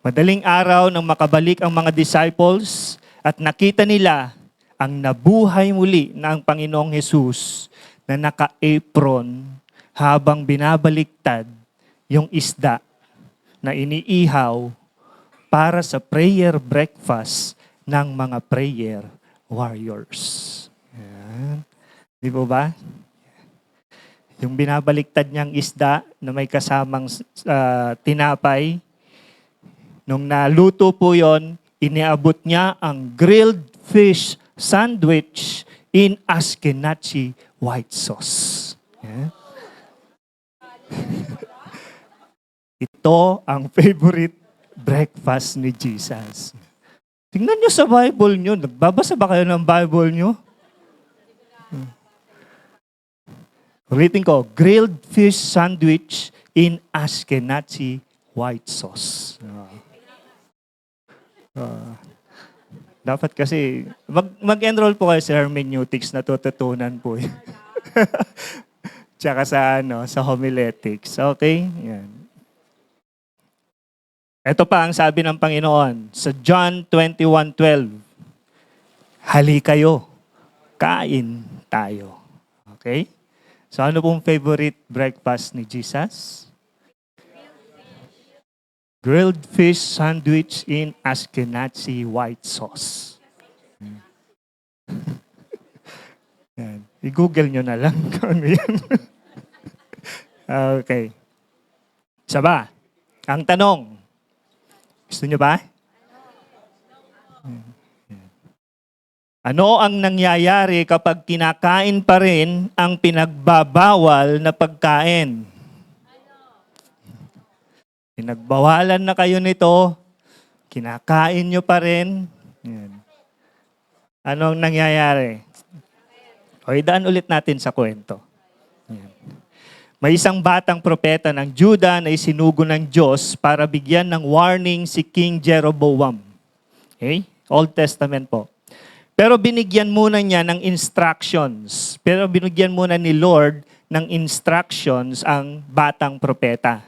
Madaling araw nang makabalik ang mga disciples at nakita nila ang nabuhay muli na ang Panginoong Hesus na naka-apron habang binabaliktad yung isda na iniihaw para sa prayer breakfast ng mga prayer warriors. Yan. Di po ba? Yung binabaliktad niyang isda na may kasamang tinapay, nung naluto po yon, iniabot niya ang grilled fish sandwich in Ashkenazi white sauce. Yeah. Ito ang favorite breakfast ni Jesus. Tingnan nyo sa Bible nyo. Nagbabasa ba kayo ng Bible nyo? Ulitin ko, grilled fish sandwich in Ashkenazi white sauce. Dapat kasi, mag-enroll po kayo sa hermeneutics na tututunan po. Tsaka sa homiletics. Okay? Yan. Ito pa ang sabi ng Panginoon sa John 21:12. Hali kayo, kain tayo. Okay? So ano pong favorite breakfast ni Jesus? Grilled fish sandwich in Ashkenazi white sauce. Yan. I-google nyo na lang kung ano yan. Okay. Isa ba? Ang tanong. Gusto nyo ba? Ano ang nangyayari kapag kinakain pa rin ang pinagbabawal na pagkain? Pinagbawalan na kayo nito, kinakain nyo pa rin. Yan. Anong nangyayari? O, idaan ulit natin sa kwento. Ayan. May isang batang propeta ng Juda na isinugo ng Diyos para bigyan ng warning si King Jeroboam. Okay? Old Testament po. Pero binigyan muna niya ng instructions. Pero binigyan muna ni Lord ng instructions ang batang propeta.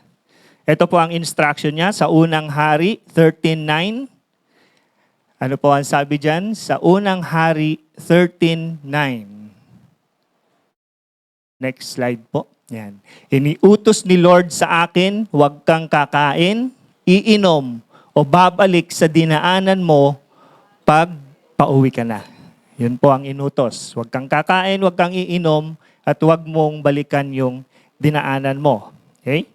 Ito po ang instruction niya sa unang hari 13:9. Ano po ang sabi dyan? Sa unang hari 13:9. Next slide po. Yan. Iniutos ni Lord sa akin, huwag kang kakain, iinom, o babalik sa dinaanan mo pag pauwi ka na. Yun po ang inutos. Huwag kang kakain, huwag kang iinom, at huwag mong balikan yung dinaanan mo. Okay?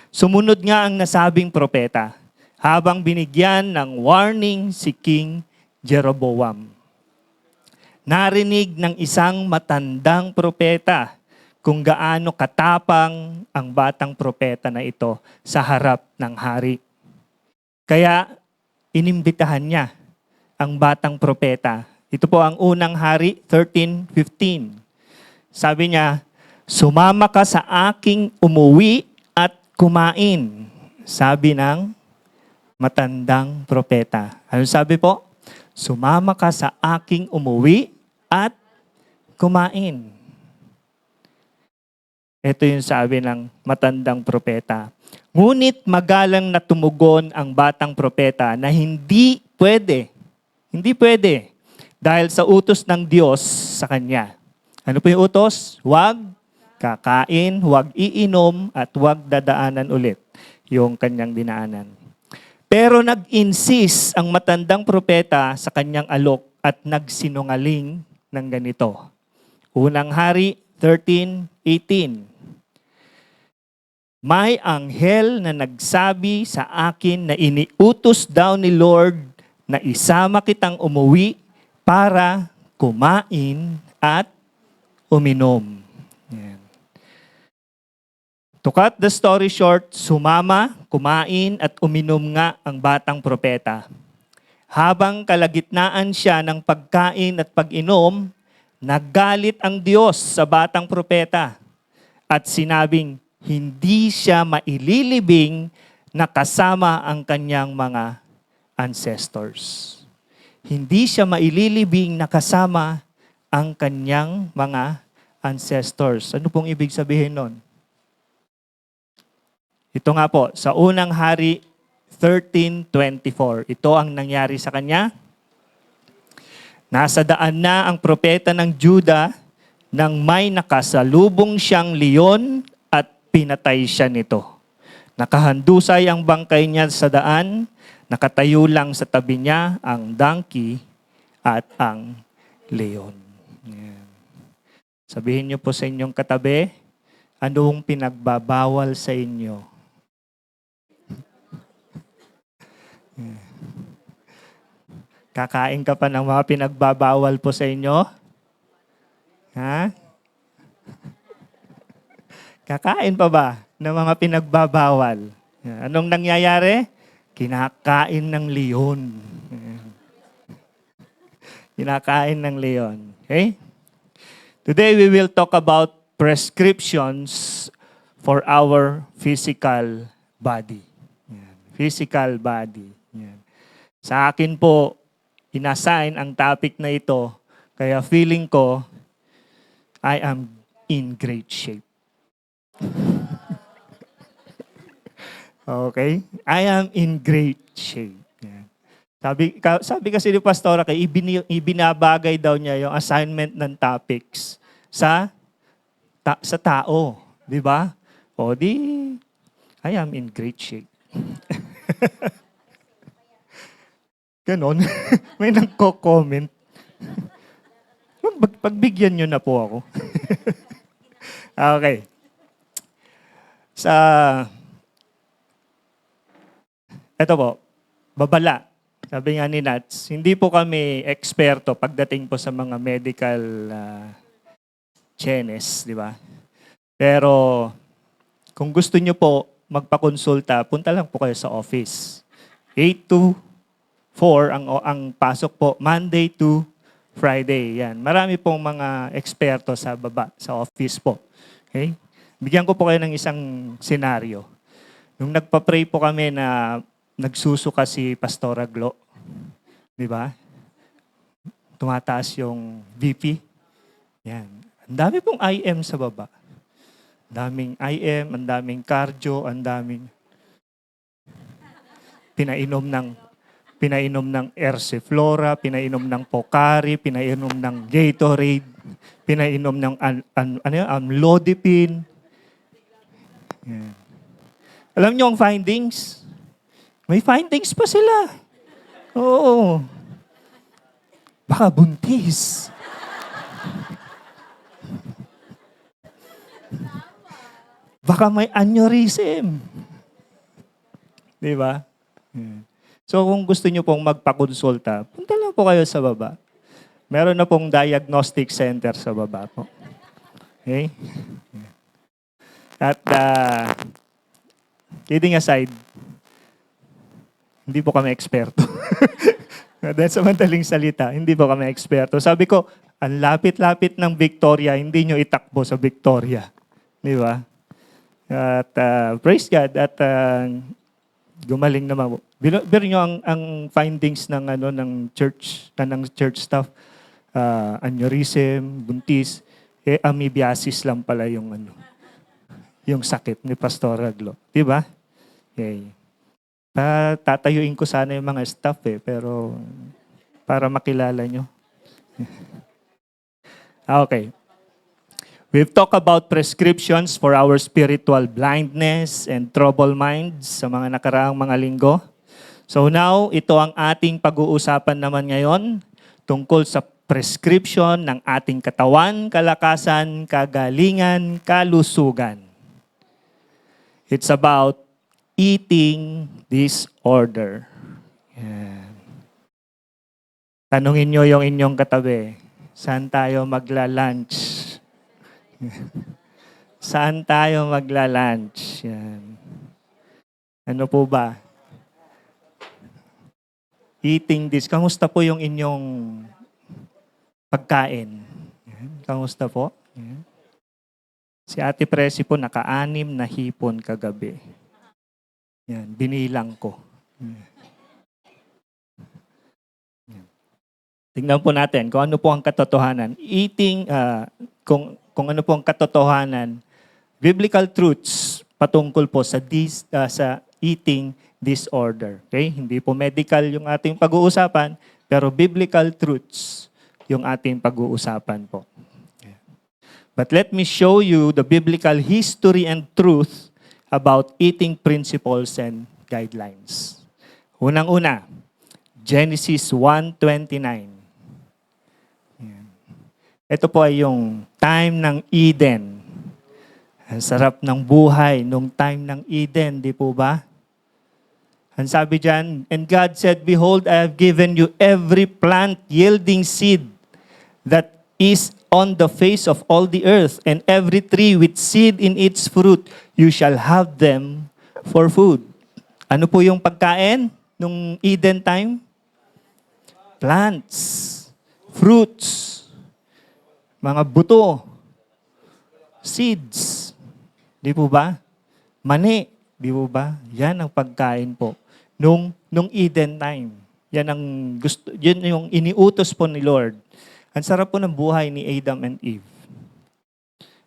Sumunod nga ang nasabing propeta habang binigyan ng warning si King Jeroboam. Narinig ng isang matandang propeta kung gaano katapang ang batang propeta na ito sa harap ng hari. Kaya inimbitahan niya ang batang propeta. Ito po ang unang hari 13:15. Sabi niya, sumama ka sa aking umuwi at kumain. Sabi ng matandang propeta. Ano sabi po? Sumama ka sa aking umuwi at kumain. Ito yung sabi ng matandang propeta. Ngunit magalang na tumugon ang batang propeta na hindi pwede. Hindi pwede. Dahil sa utos ng Diyos sa kanya. Ano po yung utos? Huwag kakain, huwag iinom, at huwag dadaanan ulit yung kanyang dinaanan. Pero nag-insist ang matandang propeta sa kanyang alok at nagsinungaling ng ganito. Unang hari 13:18. May anghel na nagsabi sa akin na iniutos daw ni Lord na isama kitang umuwi para kumain at uminom. Yan. To cut the story short, sumama, kumain at uminom nga ang batang propeta. Habang kalagitnaan siya ng pagkain at pag-inom, naggalit ang Diyos sa batang propeta at sinabing hindi siya maililibing na kasama ang kanyang mga ancestors. Hindi siya maililibing na kasama ang kanyang mga ancestors. Ano pong ibig sabihin nun? Ito nga po, sa unang hari 13:24. Ito ang nangyari sa kanya. Nasa daan na ang propeta ng Juda nang may nakasalubong siyang leon at pinatay siya nito. Nakahandusay ang bangkay niya sa daan, nakatayo lang sa tabi niya ang donkey at ang leon. Yan. Sabihin niyo po sa inyong katabi, anong pinagbabawal sa inyo? Kakain ka pa ng mga pinagbabawal po sa inyo? Ha? Kakain pa ba ng mga pinagbabawal? Anong nangyayari? Kinakain ng leon. Kinakain ng leon. Okay? Today we will talk about prescriptions for our physical body. Yan. Physical body. Yan. Sa akin po, inassign ang topic na ito, kaya feeling ko, I am in great shape. Okay? I am in great shape. Yan. Sabi kasi ni Pastora kay ibinabagay daw niya yung assignment ng topics sa tao, di ba? O di I am in great shape. Ganon. May nagko-comment. Pagbigyan nyo na po ako. Okay. Ito po, babala. Sabi nga ni Nats, hindi po kami eksperto pagdating po sa mga medical chenes, di ba? Pero kung gusto nyo po magpakonsulta, punta lang po kayo sa office. 8 to 4 ang pasok po, Monday to Friday. Yan. Marami pong mga eksperto sa baba, sa office po. Okay? Bigyan ko po kayo ng isang senaryo. Nung nagpa-pray po kami na nagsusuka si Pastora Glo, di ba? Tumataas yung VP. Yan. Ang dami pong IM sa baba. Ang daming IM, ang daming cardio, ang daming pinainom ng Ersiflora, pinainom ng Pocari, pinainom ng Gatorade, pinainom ng Amlodipine. Yan. Alam niyo ang findings? May findings pa sila. Oo. Baka buntis. Baka may aneurysm. Di ba? So kung gusto niyo pong magpakonsulta, punta lang po kayo sa baba. Meron na pong diagnostic center sa baba po. Okay? At kidding aside, hindi po kami eksperto. Dahil sa madaling salita, hindi po kami eksperto. Sabi ko, ang lapit-lapit ng Victoria, hindi nyo itakbo sa Victoria. Di ba? At praise God at gumaling naman po. Pero nyo ang findings ng church staff, aneurysm, buntis, amoebiasis lang pala yung sakit ni Pastor Aglo. Di ba? Okay. Tatayuin ko sana yung mga staff pero para makilala nyo. Okay. We've talked about prescriptions for our spiritual blindness and troubled minds sa mga nakaraang mga linggo. So now, ito ang ating pag-uusapan naman ngayon tungkol sa prescription ng ating katawan, kalakasan, kagalingan, kalusugan. It's about eating disorder. Yan. Tanungin nyo yung inyong katabi, saan tayo magla-lunch? Saan tayo magla-lunch? Yan. Ano po ba? Eating this. Kamusta po yung inyong pagkain? Yan. Kamusta po? Yan. Si Ate Presi po naka-6 na hipon kagabi. Yan, binilang ko. Yan. Tingnan po natin kung ano po ang katotohanan. Eating, kung ano po ang katotohanan, biblical truths patungkol po sa eating disorder. Okay? Hindi po medical yung ating pag-uusapan, pero biblical truths yung ating pag-uusapan po. But let me show you the biblical history and truth about eating principles and guidelines. Unang-una, Genesis 1:29. Ito po ay yung time ng Eden. Ang sarap ng buhay nung time ng Eden, di po ba? Ang sabi dyan, and God said, behold, I have given you every plant yielding seed that is on the face of all the earth, and every tree with seed in its fruit, you shall have them for food. Ano po yung pagkain nung Eden time? Plants, fruits, mga buto, seeds. Di po ba? Mani. Di po ba? Yan ang pagkain po. Nung Eden time. Yan yung iniutos po ni Lord. Ang sarap po ng buhay ni Adam and Eve.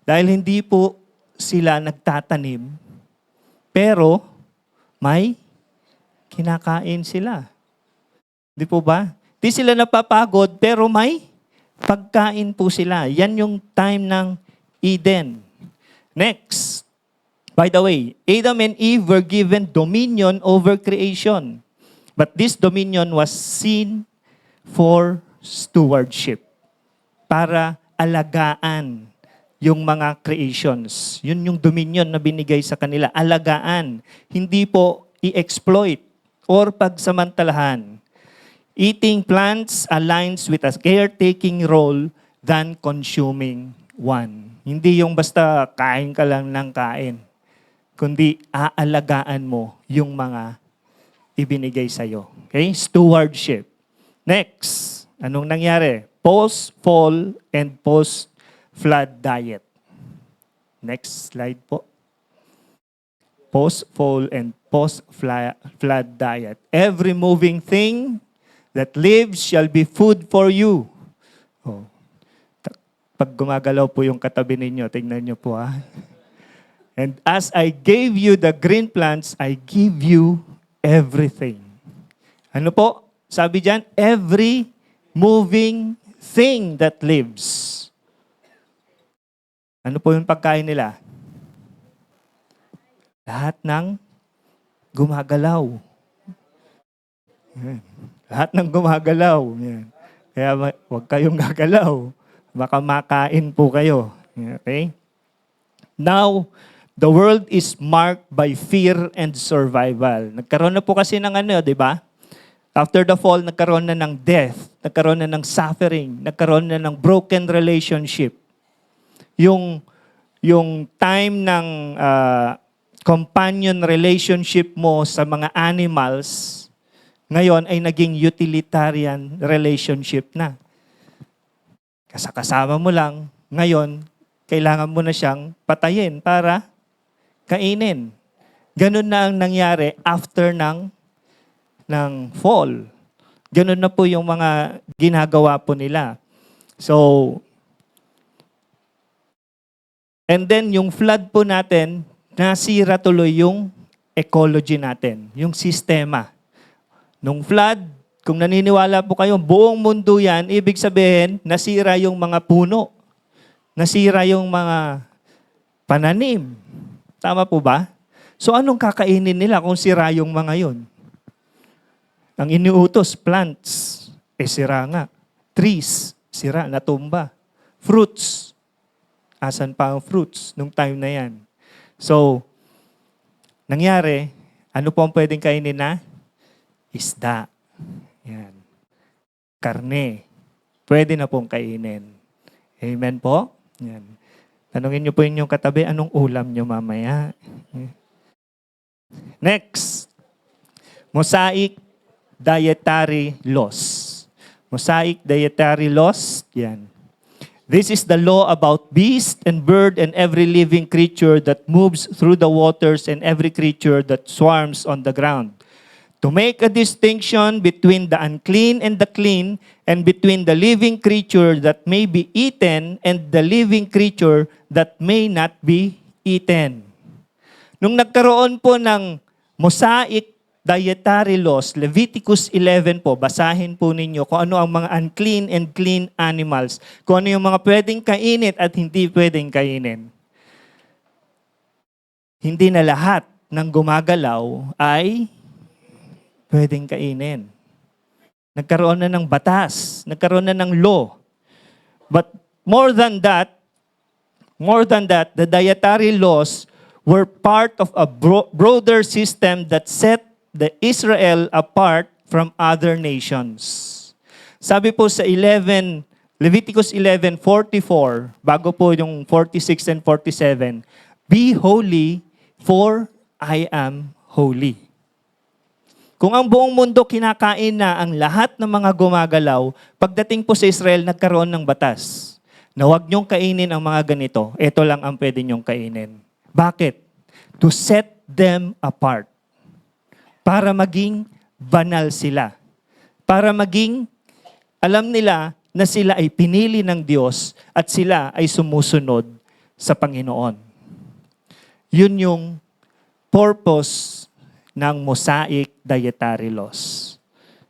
Dahil hindi po sila nagtatanim, pero may kinakain sila. Di po ba? Di sila napapagod, pero may pagkain po sila. Yan yung time ng Eden. Next. By the way, Adam and Eve were given dominion over creation. But this dominion was seen for stewardship. Para alagaan yung mga creations. Yun yung dominion na binigay sa kanila. Alagaan. Hindi po i-exploit or pagsamantalahan. Eating plants aligns with a caretaking role than consuming one. Hindi yung basta kain ka lang ng kain, kundi aalagaan mo yung mga ibinigay sa'yo. Okay? Stewardship. Next, anong nangyari? post-fall and post-flood diet. Next slide po. Post-fall and post-flood diet. Every moving thing that lives shall be food for you. Oh. Pag gumagalaw po yung katabi ninyo, tingnan nyo po ha. And as I gave you the green plants, I give you everything. Ano po? Sabi dyan, every moving thing that lives. Ano po yung pagkain nila? Lahat ng gumagalaw. Yan. Lahat ng gumagalaw. Yan. Kaya huwag kayong gagalaw. Baka makain po kayo. Okay? Now, the world is marked by fear and survival. Nagkaroon na po kasi ng ano, di ba? After the fall, nagkaroon na ng death, nagkaroon na ng suffering, nagkaroon na ng broken relationship. Yung time ng companion relationship mo sa mga animals, ngayon ay naging utilitarian relationship na. Kasama mo lang, ngayon, kailangan mo na siyang patayin para kainin. Ganun na ang nangyari after ng fall. Ganun na po yung mga ginagawa po nila. So, and then yung flood po natin, nasira tuloy yung ecology natin, yung sistema. Nung flood, kung naniniwala po kayo, buong mundo yan, ibig sabihin, nasira yung mga puno. Nasira yung mga pananim. Tama po ba? So anong kakainin nila kung sira yung mga yon? Ang iniutos, plants, sira nga. Trees, sira, natumba. Fruits, asan pa ang fruits nung time na yan? So, nangyari, ano po ang pwedeng kainin na? Isda. Yan. Karne. Pwede na pong kainin. Amen po? Yan. Tanungin niyo po inyong katabi, anong ulam niyo mamaya? Next. Mosaic dietary laws. Mosaic dietary laws. Yan. This is the law about beast and bird and every living creature that moves through the waters and every creature that swarms on the ground. To make a distinction between the unclean and the clean, and between the living creature that may be eaten and the living creature that may not be eaten. Nung nagkaroon po ng Mosaic dietary laws, Leviticus 11 po, basahin po ninyo kung ano ang mga unclean and clean animals, kung ano yung mga pwedeng kainin at hindi pwedeng kainin. Hindi na lahat ng gumagalaw ay pwedeng kainin. Nagkaroon na ng batas, nagkaroon na ng law. But more than that, the dietary laws were part of a broader system that set the Israel apart from other nations. Sabi po sa Leviticus 11:44, bago po yung 46 and 47, be holy for I am holy. Kung ang buong mundo kinakain na ang lahat ng mga gumagalaw, pagdating po sa Israel, nagkaroon ng batas na huwag niyong kainin ang mga ganito. Ito lang ang pwede niyong kainin. Bakit? To set them apart. Para maging banal sila. Para maging, alam nila na sila ay pinili ng Diyos at sila ay sumusunod sa Panginoon. Yun yung purpose ng Mosaic dietary laws.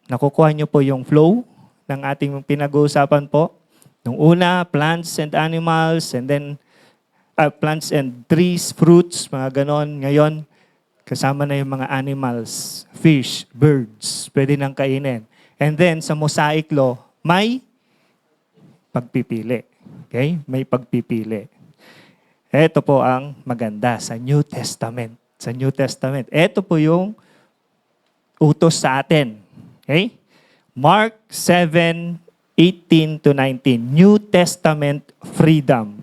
Nakukuha niyo po yung flow ng ating pinag-uusapan po. Nung una, plants and animals, and then plants and trees, fruits, mga ganon. Ngayon, kasama na yung mga animals, fish, birds, pwede nang kainin. And then, sa Mosaic law, may pagpipili. Okay? May pagpipili. Ito po ang maganda sa New Testament. Sa New Testament. Ito po yung utos sa atin. Okay? Mark 7:18 to 19. New Testament freedom.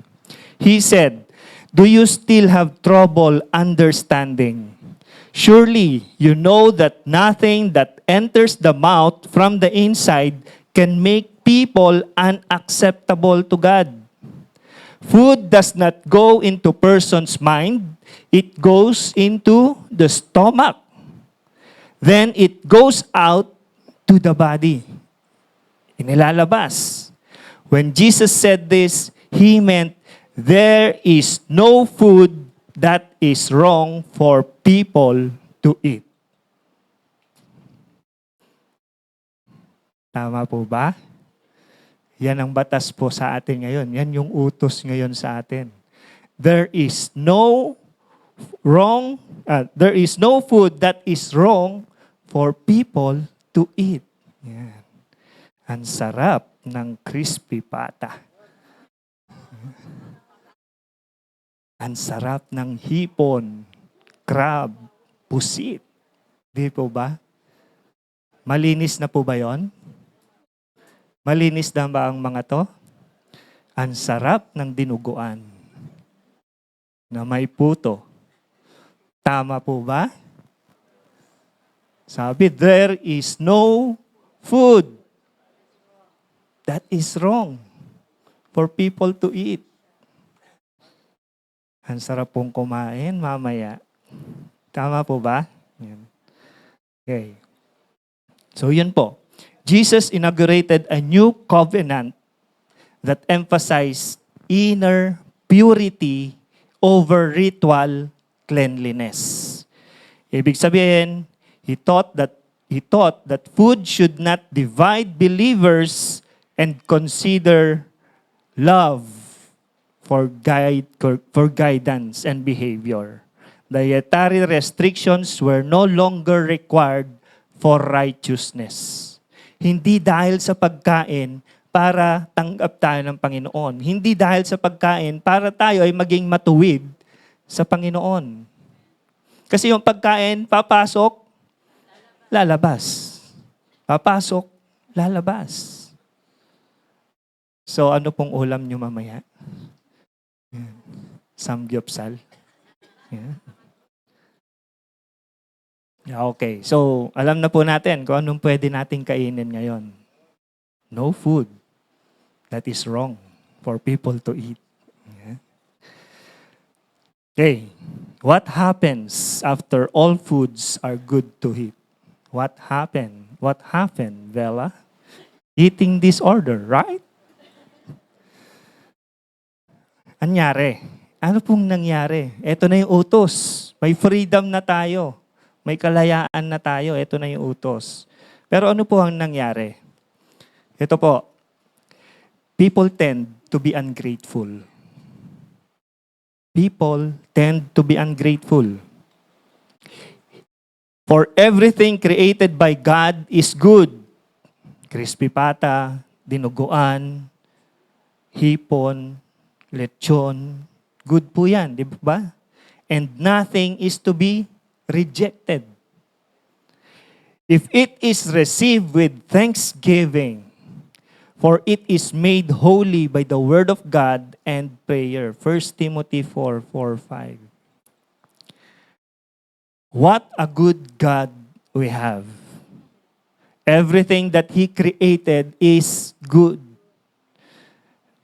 He said, do you still have trouble understanding? Surely you know that nothing that enters the mouth from the inside can make people unacceptable to God. Food does not go into person's mind. It goes into the stomach. Then it goes out to the body. Inilalabas. When Jesus said this, He meant there is no food that is wrong for people to eat. Tama po ba? Yan ang batas po sa atin ngayon. Yan yung utos ngayon sa atin. There is no food that is wrong for people to eat. Yan. Ang sarap ng crispy pata. Ang sarap ng hipon, crab, pusit. Di po ba? Malinis na po ba yon? Malinis na ba ang mga to? Ang sarap ng dinuguan na may puto. Tama po ba? Sabi, there is no food that is wrong for people to eat. Ang sarap pong kumain mamaya. Tama po ba? Yan. Okay. So yun po. Jesus inaugurated a new covenant that emphasized inner purity over ritual cleanliness. Ibig sabihin, he taught that food should not divide believers and consider love for guidance and behavior. Dietary restrictions were no longer required for righteousness. Hindi dahil sa pagkain para tanggap tayo ng Panginoon. Hindi dahil sa pagkain para tayo ay maging matuwid sa Panginoon. Kasi yung pagkain, papasok, lalabas. Papasok, lalabas. So ano pong ulam nyo mamaya? Samgyupsal. Yeah. Okay, so alam na po natin kung anong pwede nating kainin ngayon. No food that is wrong for people to eat. Yeah. Okay, what happens after all foods are good to eat? What happened? What happened, Bella? Eating disorder, right? Anyari? Ano pong nangyari? Ito na yung utos. May freedom na tayo. May kalayaan na tayo. Ito na yung utos. Pero ano po ang nangyari? Ito po. People tend to be ungrateful. People tend to be ungrateful. For everything created by God is good. Crispy pata, dinuguan, hipon, lechon. Good po yan, di ba? And nothing is to be rejected. If it is received with thanksgiving, for it is made holy by the word of God and prayer. 1 Timothy 4:4-5. What a good God we have. Everything that He created is good.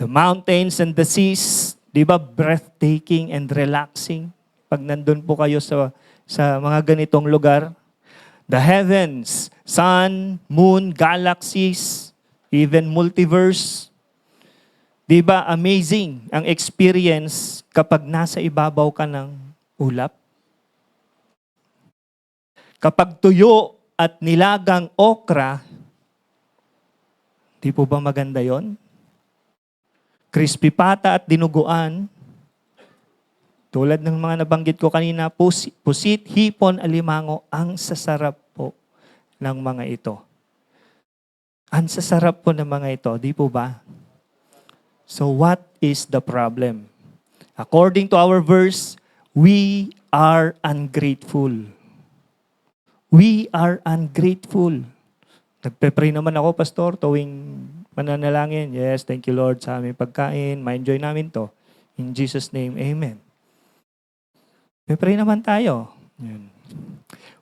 The mountains and the seas, di ba, breathtaking and relaxing. Pag nandun po kayo sa mga ganitong lugar. The heavens, sun, moon, galaxies, even multiverse. Di ba amazing ang experience kapag nasa ibabaw ka ng ulap? Kapag tuyo at nilagang okra, di po ba maganda yon? Crispy pata at dinuguan, tulad ng mga nabanggit ko kanina, pusit, hipon, alimango, ang sasarap po ng mga ito. Ang sasarap po ng mga ito, di po ba? So what is the problem? According to our verse, we are ungrateful. We are ungrateful. Nagpe-pray naman ako, Pastor, tuwing mananalangin. Yes, thank you Lord sa aming pagkain. Ma-enjoy namin to. In Jesus' name, amen. Pray naman tayo.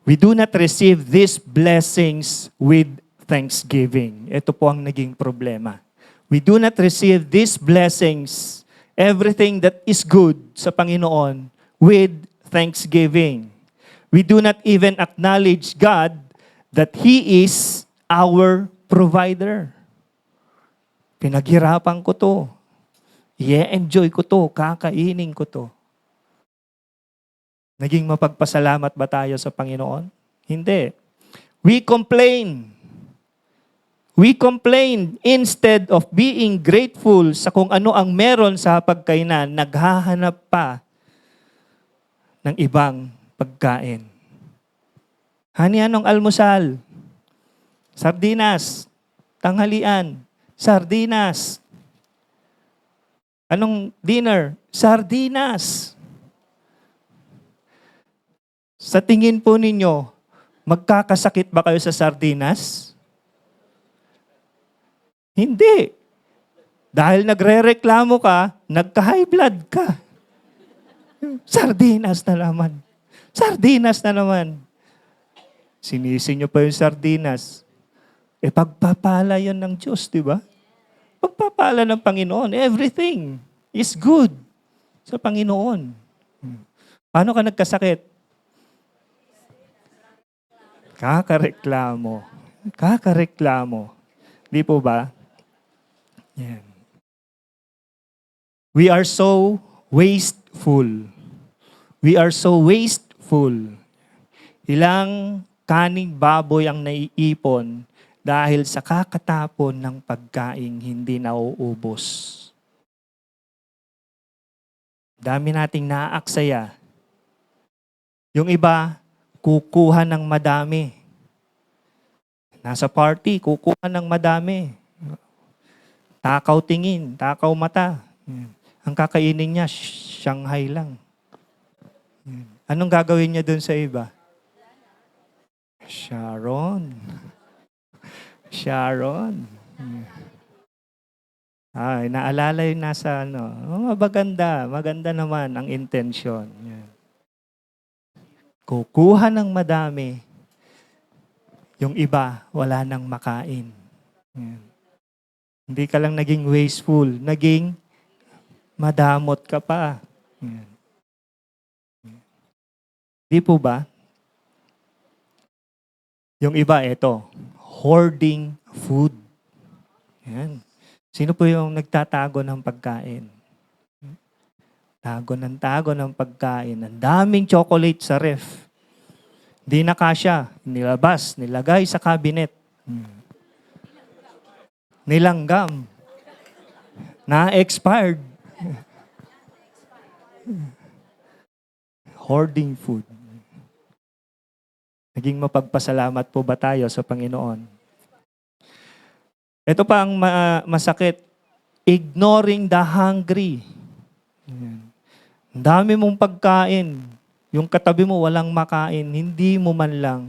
We do not receive these blessings with thanksgiving. Ito po ang naging problema. We do not receive these blessings, everything that is good sa Panginoon, with thanksgiving. We do not even acknowledge God that He is our provider. Pinaghirapan ko to. I-enjoy ko to. Kakainin ko to. Naging mapagpasalamat ba tayo sa Panginoon? Hindi. We complain. We complain instead of being grateful sa kung ano ang meron sa pagkainan, naghahanap pa ng ibang pagkain. Hani, anong almusal? Sardinas. Tanghalian. Sardinas. Anong dinner? Sardinas. Sa tingin po ninyo, magkakasakit ba kayo sa sardinas? Hindi. Dahil nagre-reklamo ka, nagka-high blood ka. Sardinas na naman. Sardinas na naman. Sinisi nyo pa yung sardinas. Pagpapala yan ng Diyos, di ba? Pagpapala ng Panginoon. Everything is good sa Panginoon. Paano ka nagkasakit? Kakareklamo. Kakareklamo. Di po ba? Yan. We are so wasteful. We are so wasteful. Ilang kaning baboy ang naiipon dahil sa kakatapon ng pagkaing hindi nauubos. Dami nating naaaksaya. Yung iba, kukuha ng madami. Nasa party, kukuha ng madami. Takaw tingin, takaw mata. Ang kakainin niya, Shanghai lang. Anong gagawin niya dun sa iba? Sharon. Sharon. Ay, naalala yung nasa ano. Oh, maganda. Maganda naman ang intensyon. Yan. Kukuha ng madami. Yung iba, wala nang makain. Yan. Hindi ka lang naging wasteful. Naging madamot ka pa. Yan. Di po ba? Yung iba, ito. Hoarding food. Yan. Sino po yung nagtatago ng pagkain? Tago ng pagkain. Ang daming chocolate sa ref. Di na kasya. Nilabas, nilagay sa cabinet. Nilanggam. Na-expired. Hoarding food. Naging mapagpasalamat po ba tayo sa Panginoon? Ito pa ang masakit. Ignoring the hungry. Ang dami mong pagkain. Yung katabi mo walang makain. Hindi mo man lang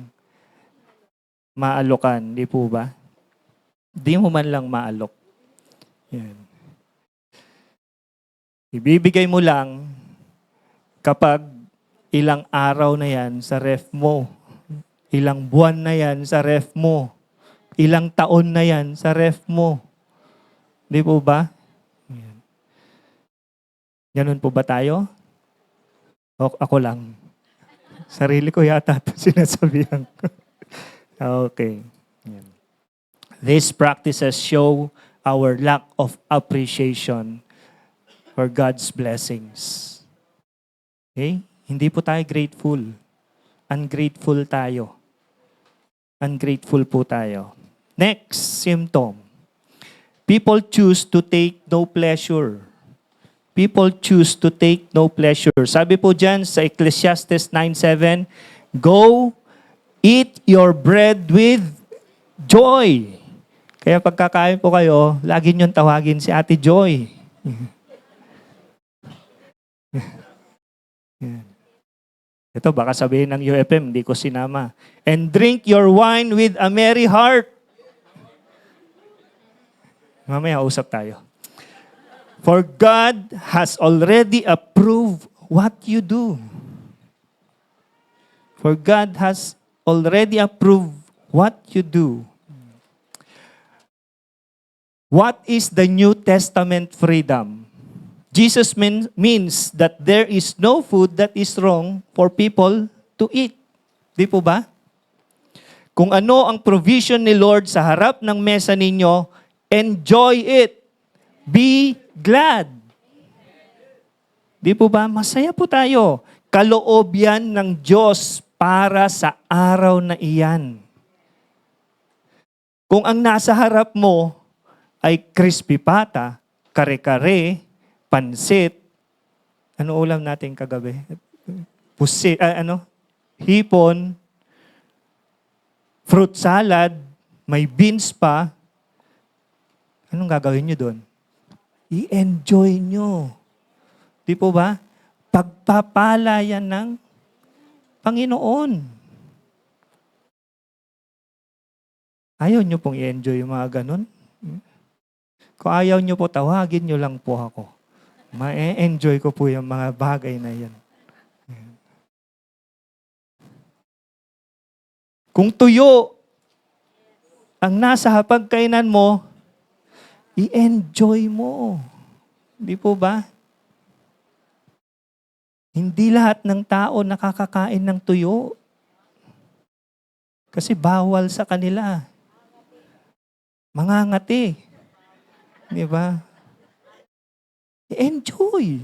maalokan. Di po ba? Hindi mo man lang maalok. Yan. Ibibigay mo lang kapag ilang araw na yan sa ref mo. Ilang buwan na yan sa ref mo. Ilang taon na yan sa ref mo. Di po ba? Yan. Ganun po ba tayo? O ako lang. Sarili ko yata ito sinasabihan ko. Okay. Yan. These practices show our lack of appreciation for God's blessings. Okay? Hindi po tayo grateful. Ungrateful tayo. Ungrateful po tayo. Next symptom. People choose to take no pleasure. People choose to take no pleasure. Sabi po dyan sa Ecclesiastes 9:7, go eat your bread with joy. Kaya pagkakain po kayo, lagi niyong tawagin si Ate Joy. Ito, baka sabihin ng UFM, hindi ko sinama. And drink your wine with a merry heart. Mamaya, usap tayo. For God has already approved what you do. For God has already approved what you do. What is the New Testament freedom? Jesus means that there is no food that is wrong for people to eat. Di po ba? Kung ano ang provision ni Lord sa harap ng mesa ninyo, enjoy it. Be glad. Di po ba? Masaya po tayo. Kaloob yan ng Diyos para sa araw na iyan. Kung ang nasa harap mo ay crispy pata, kare-kare, pansit, ano ulam natin kagabi? Hipon, fruit salad, may beans pa, anong gagawin nyo doon? I-enjoy nyo. Di po ba? Pagpapala yan ng Panginoon. Ayaw nyo pong i-enjoy yung mga ganun? Kung ayaw nyo po, tawagin nyo lang po ako. Ma-enjoy ko po yung mga bagay na yan. Kung tuyo ang nasa hapagkainan mo, i-enjoy mo. Di po ba? Hindi lahat ng tao nakakakain ng tuyo. Kasi bawal sa kanila. Mangangati. Di ba? Enjoy.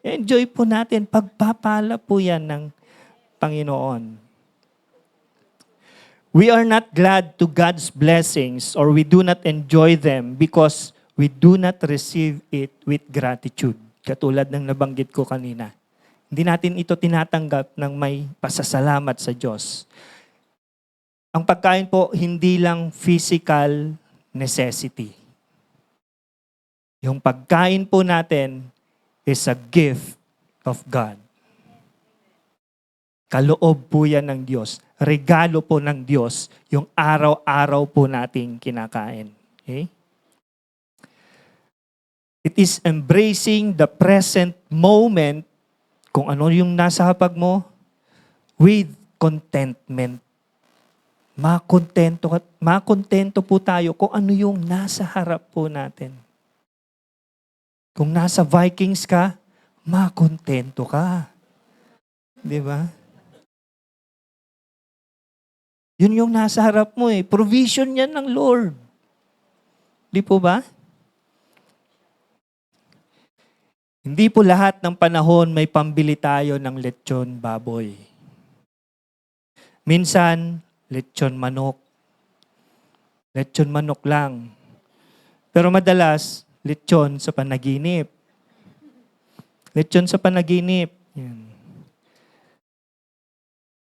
Enjoy po natin. Pagpapala po yan ng Panginoon. We are not glad to God's blessings or we do not enjoy them because we do not receive it with gratitude. Katulad ng nabanggit ko kanina. Hindi natin ito tinatanggap ng may pasasalamat sa Diyos. Ang pagkain po, hindi lang physical necessity. Yung pagkain po natin is a gift of God. Kaloob po yan ng Diyos. Regalo po ng Diyos yung araw-araw po nating kinakain. Okay? It is embracing the present moment, kung ano yung nasa hapag mo, with contentment. Makontento po tayo kung ano yung nasa harap po natin. Kung nasa Vikings ka, makontento ka. Di ba? Yun yung nasa harap mo eh. Provision yan ng Lord. Di po ba? Hindi po lahat ng panahon may pambili tayo ng lechon baboy. Minsan, lechon manok. Lechon manok lang. Pero madalas, lechon sa panaginip. Lechon sa panaginip. Yan.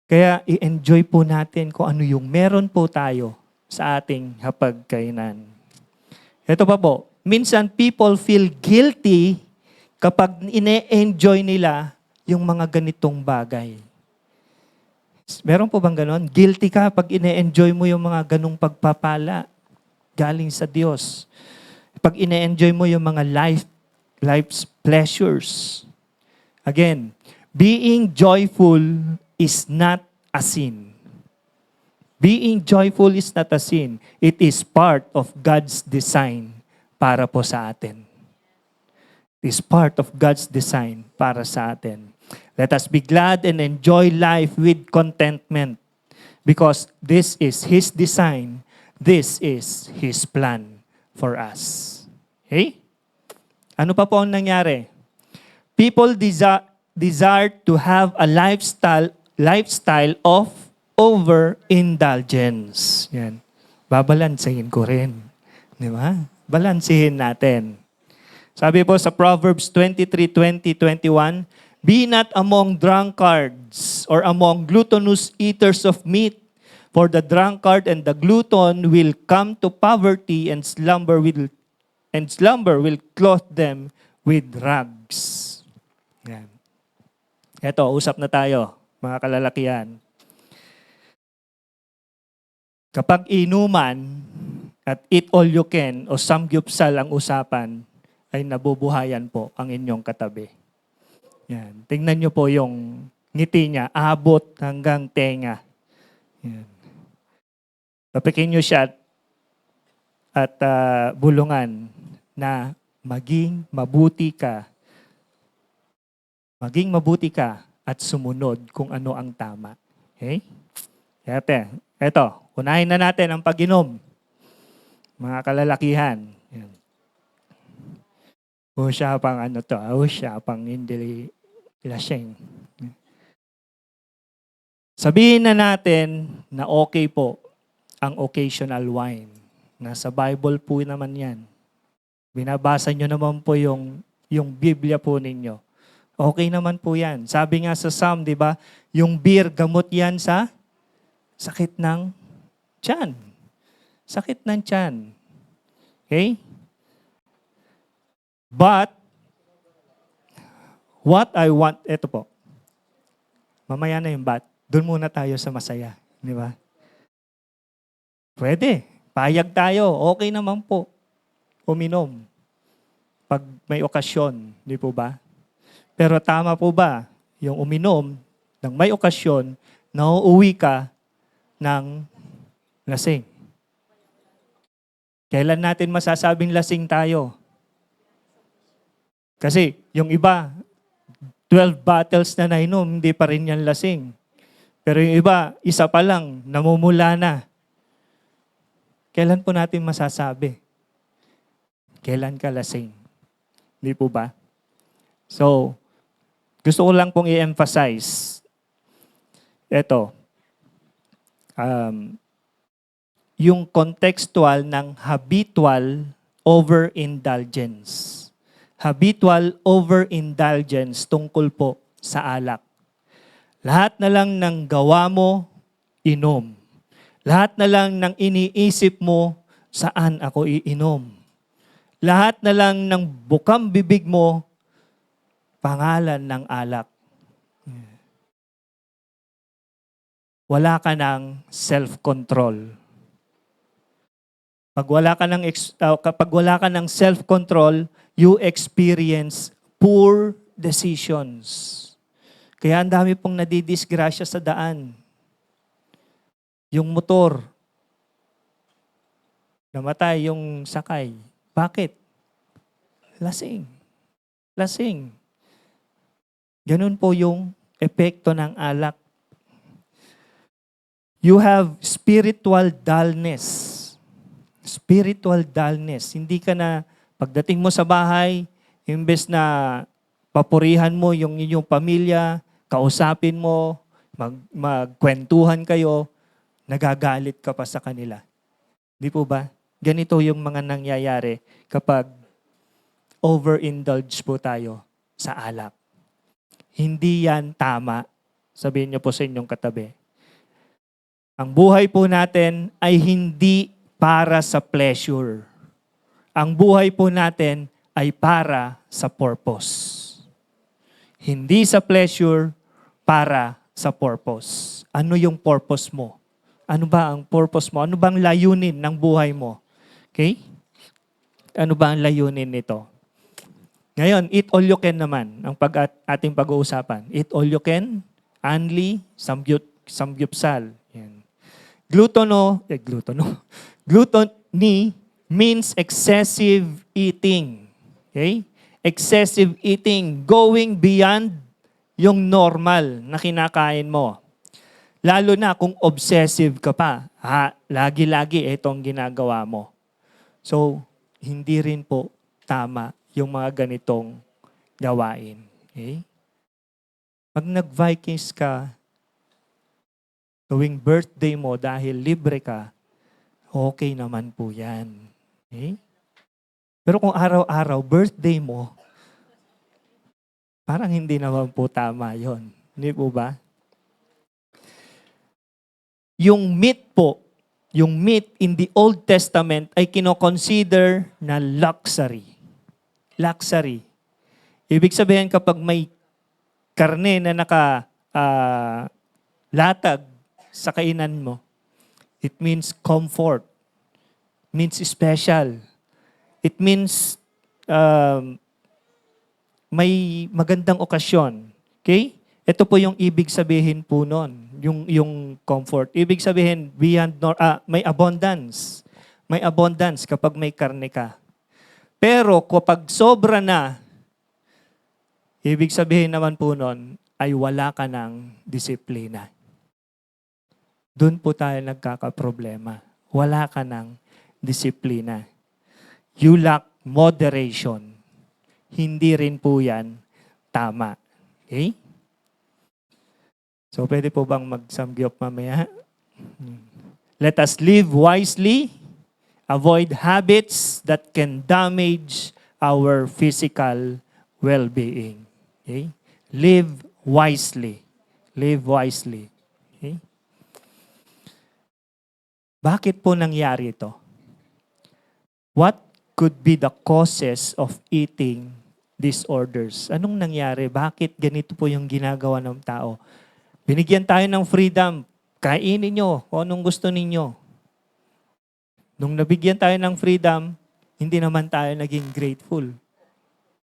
Kaya i-enjoy po natin kung ano yung meron po tayo sa ating hapagkainan. Ito pa po, minsan people feel guilty kapag ine-enjoy nila yung mga ganitong bagay. Meron po bang ganon? Guilty ka pag ine-enjoy mo yung mga ganong pagpapala galing sa Diyos. Pag ine-enjoy mo yung mga life's pleasures. Again, being joyful is not a sin. Being joyful is not a sin. It is part of God's design para po sa atin. It is part of God's design para sa atin. Let us be glad and enjoy life with contentment because this is His design. This is His plan for us. Okay? Ano pa po ang nangyari? People desire to have a lifestyle of overindulgence. Yan. Babalansehin ko rin. Di ba? Balansehin natin. Sabi po sa Proverbs 23:20-21, be not among drunkards or among gluttonous eaters of meat, for the drunkard and the glutton will come to poverty and slumber will clothe them with rags. Yan. Eto, usap na tayo, mga kalalakihan. Kapag inuman at eat all you can o samgyupsal ang usapan, ay nabubuhayan po ang inyong katabi. Yan. Tingnan nyo po yung ngiti niya, abot hanggang tenga. Yan. Papikin nyo siya, at bulungan na maging mabuti ka. Maging mabuti ka at sumunod kung ano ang tama. Okay? Kaya eto, unahin na natin ang pag-inom. Mga kalalakihan. Yan. Usyapang usyapang hindi lasing. Sabihin na natin na okay po ang occasional wine. Nasa Bible po naman yan. Binabasa nyo naman po yung Biblia po ninyo. Okay naman po yan. Sabi nga sa Psalm, di ba, yung beer, gamot yan sa sakit ng tiyan. Sakit ng tiyan. Okay? But, what I want, eto po. Mamaya na yung but. Doon muna tayo sa masaya. Di ba? Pwede. Payag tayo. Okay naman po. Uminom. Pag may okasyon. Di po ba? Pero tama po ba yung uminom ng may okasyon na uuwi ka ng lasing? Kailan natin masasabing lasing tayo? Kasi yung iba, 12 bottles na nainom, hindi pa rin yan lasing. Pero yung iba, isa pa lang, namumula na. Kailan po natin masasabi? Kailan ka lasing? Hindi po ba? So, gusto ko lang pong i-emphasize. Ito, yung contextual ng habitual overindulgence. Habitual overindulgence tungkol po sa alak. Lahat na lang ng gawa mo, inom. Lahat na lang ng iniisip mo, saan ako iinom. Lahat na lang ng bukang bibig mo, pangalan ng alak. Wala ka ng self-control. Kapag wala ka ng self-control, you experience poor decisions. Kaya ang dami pong nadidisgrasya sa daan. Yung motor, namatay yung sakay. Bakit? Lasing. Lasing. Ganun po yung epekto ng alak. You have spiritual dullness. Spiritual dullness. Hindi ka na, pagdating mo sa bahay, imbes na papurihan mo yung inyong pamilya, kausapin mo, magkwentuhan kayo, nagagalit ka pa sa kanila. Di po ba? Ganito yung mga nangyayari kapag overindulge po tayo sa alak. Hindi yan tama. Sabihin niyo po sa inyong katabi. Ang buhay po natin ay hindi para sa pleasure. Ang buhay po natin ay para sa purpose. Hindi sa pleasure, para sa purpose. Ano yung purpose mo? Ano ba ang purpose mo? Ano ba ang layunin ng buhay mo? Okay? Ano ba ang layunin nito? Ngayon, eat all you can naman ang ating pag-uusapan. Eat all you can, anli, samgyupsal. Yan. Gluttony means excessive eating. Okay? Excessive eating, going beyond yung normal na kinakain mo. Lalo na kung obsessive ka pa. Lagi-lagi itong ginagawa mo. So, hindi rin po tama yung mga ganitong gawain. Okay? Pag nag-Vikings ka, tuwing birthday mo dahil libre ka, okay naman po yan. Okay? Pero kung araw-araw, birthday mo, parang hindi naman po tama yon. Hindi po ba? Yung meat po, yung meat in the Old Testament ay kinoconsider na luxury. Luxury. Ibig sabihin kapag may karne na latag sa kainan mo, it means comfort. Means special. It means may magandang okasyon. Okay? Ito po yung ibig sabihin po nun, yung comfort. Ibig sabihin, may abundance. may abundance kapag may karne ka. Pero kapag sobra na, ibig sabihin naman po nun, ay wala ka ng disiplina. Doon po tayo nagkakaproblema. Wala ka ng disiplina. You lack moderation. Hindi rin po yan tama. Okay? So, pwede po bang mag-samgyup mamaya? Let us live wisely, avoid habits that can damage our physical well-being. Okay? Live wisely. Live wisely. Okay? Bakit po nangyari ito? What could be the causes of eating disorders? Anong nangyari? Bakit ganito po yung ginagawa ng tao? Binigyan tayo ng freedom. Kainin nyo kung anong gusto ninyo. Nung nabigyan tayo ng freedom, hindi naman tayo naging grateful.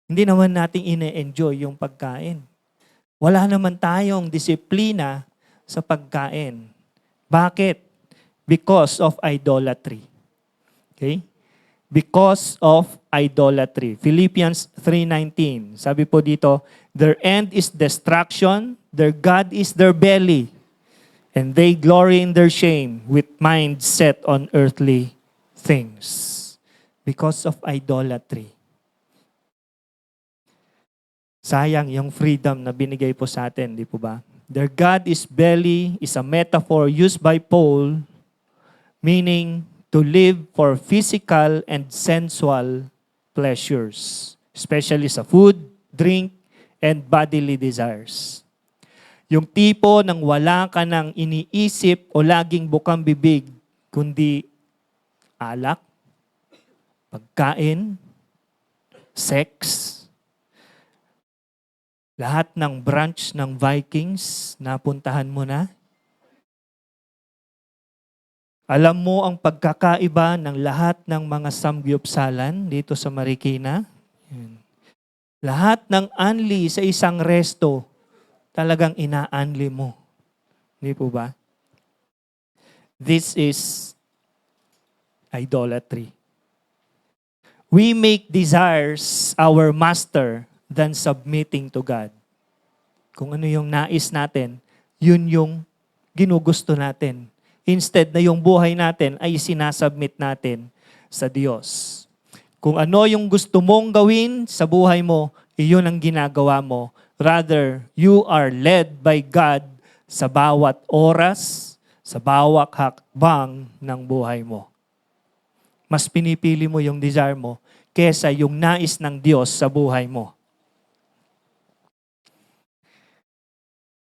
Hindi naman natin ine-enjoy yung pagkain. Wala naman tayong disiplina sa pagkain. Bakit? Because of idolatry. Okay? Because of idolatry. Philippians 3:19. Sabi po dito, their end is destruction, their God is their belly, and they glory in their shame with minds set on earthly things. Because of idolatry. Sayang yung freedom na binigay po sa atin, di po ba? Their God is belly is a metaphor used by Paul, meaning to live for physical and sensual pleasures, especially sa food, drink, and bodily desires. Yung tipo ng wala ka nang iniisip o laging bukang bibig, kundi alak, pagkain, sex, lahat ng branch ng Vikings, napuntahan mo na. Alam mo ang pagkakaiba ng lahat ng mga samgyupsalan dito sa Marikina? Yan. Lahat ng anli sa isang resto, talagang ina-anli mo. Hindi po ba? This is idolatry. We make desires our master than submitting to God. Kung ano yung nais natin, yun yung ginugusto natin. Instead na yung buhay natin ay sinasubmit natin sa Diyos. Kung ano yung gusto mong gawin sa buhay mo, iyon ang ginagawa mo. Rather, you are led by God sa bawat oras, sa bawat hakbang ng buhay mo. Mas pinipili mo yung desire mo kesa yung nais ng Diyos sa buhay mo.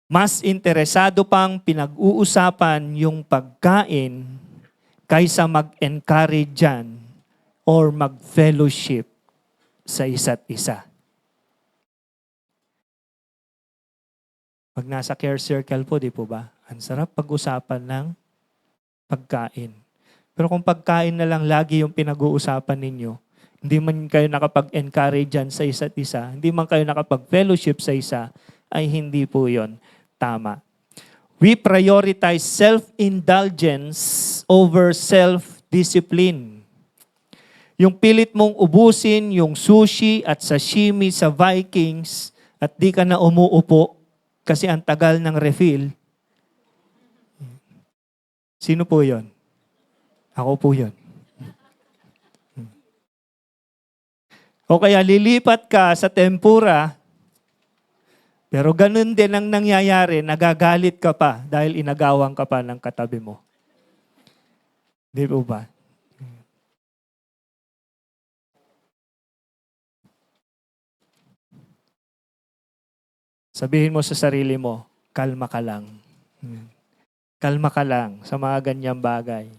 Mas interesado pang pinag-uusapan yung pagkain kaysa mag-encourage dyan or mag-fellowship sa isa't isa. Pag nasa care circle po, di po ba? Ang sarap pag-usapan ng pagkain. Pero kung pagkain na lang lagi yung pinag-uusapan ninyo, hindi man kayo nakapag-encourage dyan sa isa't isa, hindi man kayo nakapag-fellowship sa isa, ay hindi po yon tama. We prioritize self-indulgence over self-discipline. Yung pilit mong ubusin yung sushi at sashimi sa Vikings at di ka na umuupo kasi ang tagal ng refill. Sino po yon? Ako po yon. O kaya lilipat ka sa tempura, pero ganun din ang nangyayari, nagagalit ka pa dahil inagawang ka pa ng katabi mo. Di po ba? Sabihin mo sa sarili mo, kalma ka lang. Kalma ka lang sa mga ganyang bagay.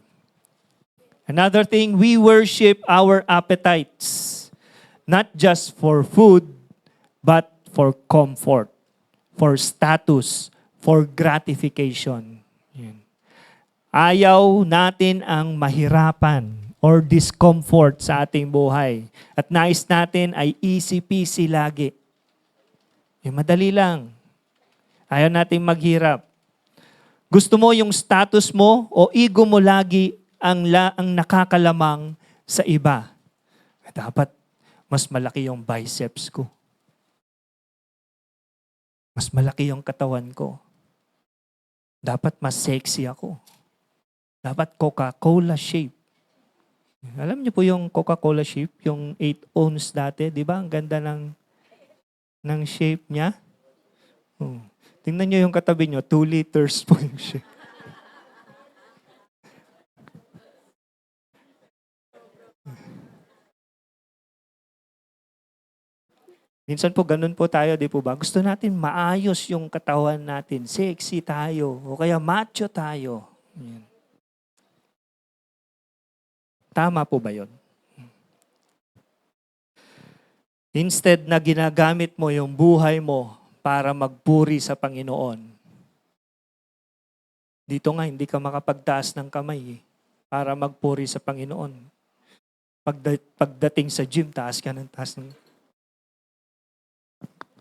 Another thing, we worship our appetites, not just for food, but for comfort, for status, for gratification. Yan. Ayaw natin ang mahirapan or discomfort sa ating buhay. At nais natin ay easy-peasy lagi. Madali lang. Ayaw nating maghirap. Gusto mo yung status mo o ego mo lagi ang nakakalamang sa iba. Dapat mas malaki yung biceps ko. Mas malaki yung katawan ko. Dapat mas sexy ako. Dapat Coca-Cola shape. Alam niyo po yung Coca-Cola shape, yung 8 ounce dati, di ba? Ang ganda ng shape niya. Tingnan niyo yung katabi niyo, 2 liters po yung shape. Minsan po ganun po tayo, di po ba? Gusto natin maayos yung katawan natin, sexy tayo, o kaya macho tayo. Yan. Tama po ba yun? Instead na ginagamit mo yung buhay mo para magpuri sa Panginoon, dito nga hindi ka makapagtaas ng kamay para magpuri sa Panginoon. Pagdating sa gym, taas ka ng taas ng...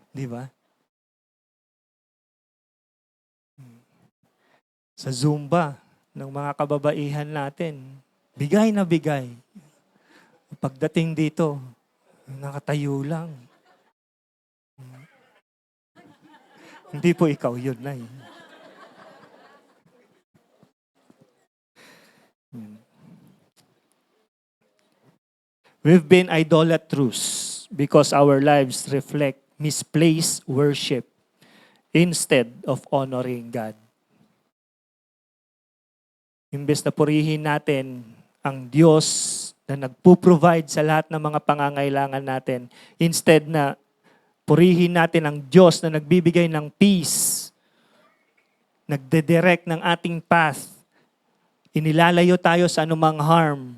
Di ba? Sa Zumba ng mga kababaihan natin, bigay na bigay. Pagdating dito, nakatayo lang. Hindi po ikaw yun, Nay. We've been idolatrous because our lives reflect misplaced worship instead of honoring God. Imbes na purihin natin ang Diyos na nagpo-provide sa lahat ng mga pangangailangan natin, instead na purihin natin ang Diyos na nagbibigay ng peace, nagdedirect ng ating path, inilalayo tayo sa anumang harm.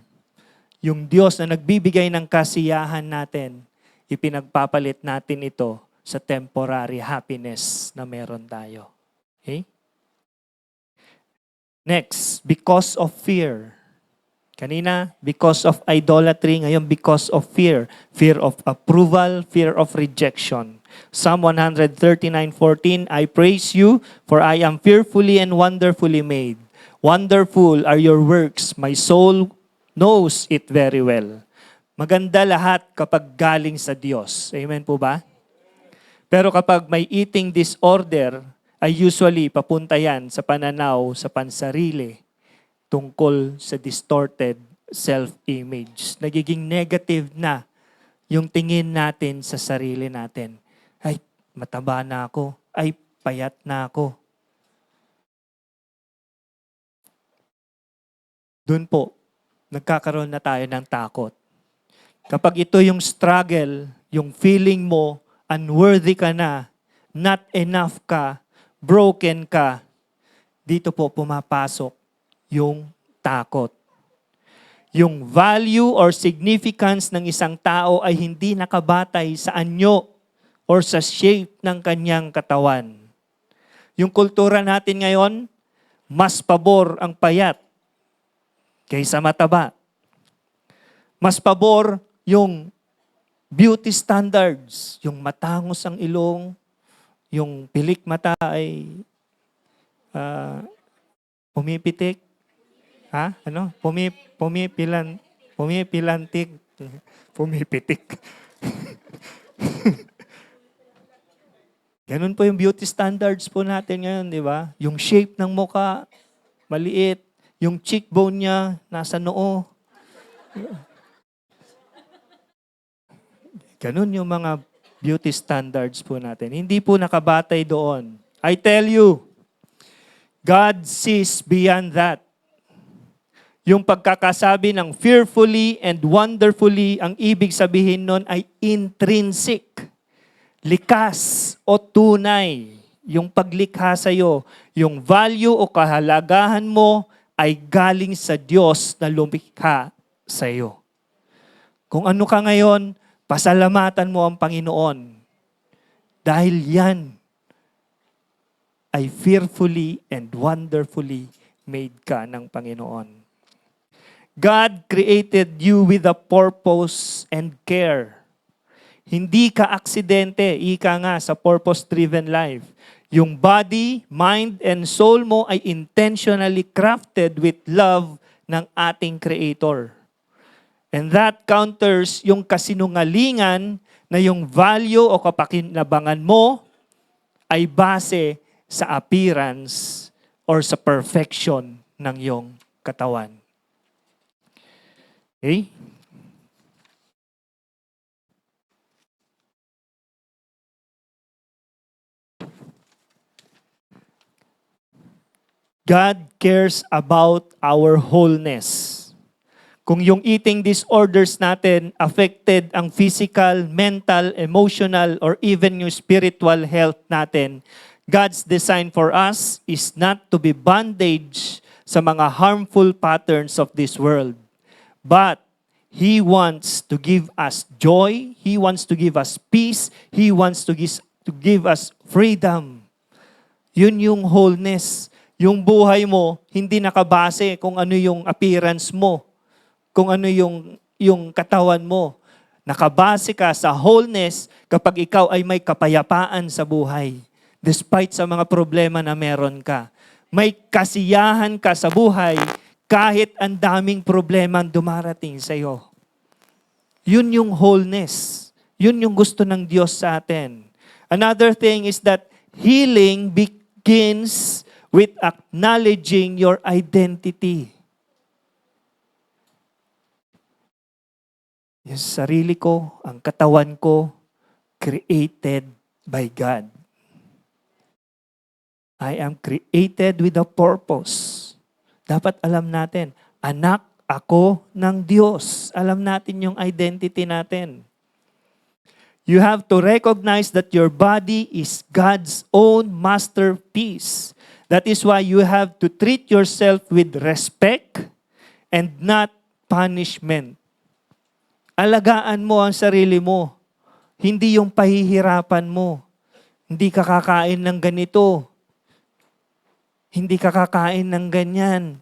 Yung Diyos na nagbibigay ng kasiyahan natin, ipinagpapalit natin ito sa temporary happiness na meron tayo. Okay? Next, because of fear. Kanina, because of idolatry. Ngayon, because of fear. Fear of approval, fear of rejection. Psalm 139:14, I praise you, for I am fearfully and wonderfully made. Wonderful are your works. My soul knows it very well. Maganda lahat kapag galing sa Diyos. Amen po ba? Pero kapag may eating disorder, ay usually papunta yan sa pananaw, sa pansarili, tungkol sa distorted self-image. Nagiging negative na yung tingin natin sa sarili natin. Ay, mataba na ako. Ay, payat na ako. Doon po, nagkakaroon na tayo ng takot. Kapag ito yung struggle, yung feeling mo, unworthy ka na, not enough ka, broken ka, dito po pumapasok yung takot. Yung value or significance ng isang tao ay hindi nakabatay sa anyo or sa shape ng kanyang katawan. Yung kultura natin ngayon, mas pabor ang payat kaysa mataba. Mas pabor yung beauty standards, yung matangos ang ilong, yung pilik mata ay pumipitik. Ha? Ano? Pumipilantik. Pumipitik. Ganun po yung beauty standards po natin ngayon, di ba? Yung shape ng mukha, maliit. Yung cheekbone niya, nasa noo. Ganun yung mga beauty standards po natin. Hindi po nakabatay doon. I tell you, God sees beyond that. Yung pagkakasabi ng fearfully and wonderfully, ang ibig sabihin nun ay intrinsic. Likas o tunay. Yung paglikha sa'yo, yung value o kahalagahan mo ay galing sa Diyos na lumikha sa'yo. Kung ano ka ngayon, pasalamatan mo ang Panginoon. Dahil yan ay fearfully and wonderfully made ka ng Panginoon. God created you with a purpose and care. Hindi ka aksidente, ika nga sa purpose-driven life. Yung body, mind, and soul mo ay intentionally crafted with love ng ating Creator. And that counters yung kasinungalingan na yung value o kapakinabangan mo ay base sa appearance or sa perfection ng iyong katawan. Okay? God cares about our wholeness. Kung yung eating disorders natin affected ang physical, mental, emotional, or even yung spiritual health natin, God's design for us is not to be bondage sa mga harmful patterns of this world. But He wants to give us joy. He wants to give us peace. He wants to give us freedom. Yun yung wholeness. Yung buhay mo, hindi nakabase kung ano yung appearance mo, kung ano yung katawan mo. Nakabase ka sa wholeness kapag ikaw ay may kapayapaan sa buhay. Despite sa mga problema na meron ka. May kasiyahan ka sa buhay kahit ang daming problema dumarating sa iyo. Yun yung wholeness. Yun yung gusto ng Diyos sa atin. Another thing is that healing begins with acknowledging your identity. Yung sarili ko, ang katawan ko, created by God. I am created with a purpose. Dapat alam natin, anak ako ng Diyos. Alam natin yung identity natin. You have to recognize that your body is God's own masterpiece. That is why you have to treat yourself with respect and not punishment. Alagaan mo ang sarili mo. Hindi yung pahihirapan mo. Hindi ka kakain ng ganito. Hindi ka kakain ng ganyan.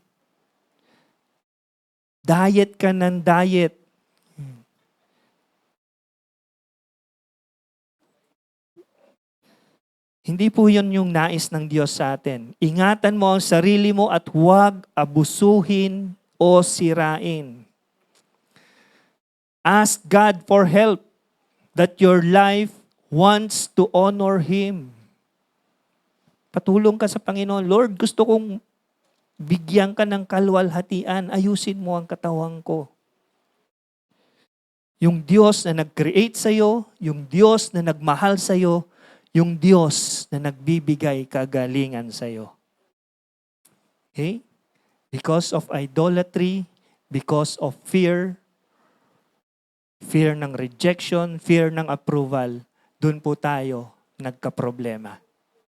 Diet ka ng diet. Hindi po yun yung nais ng Diyos sa atin. Ingatan mo ang sarili mo at huwag abusuhin o sirain. Ask God for help that your life wants to honor Him. Patulong ka sa Panginoon. Lord, gusto kong bigyan ka ng kalwalhatian. Ayusin mo ang katawan ko. Yung Diyos na nag-create sa'yo, yung Diyos na nagmahal sa'yo, yung Diyos na nagbibigay kagalingan sa'yo. Okay? Because of idolatry, because of fear ng rejection, fear ng approval, dun po tayo nagka-problema.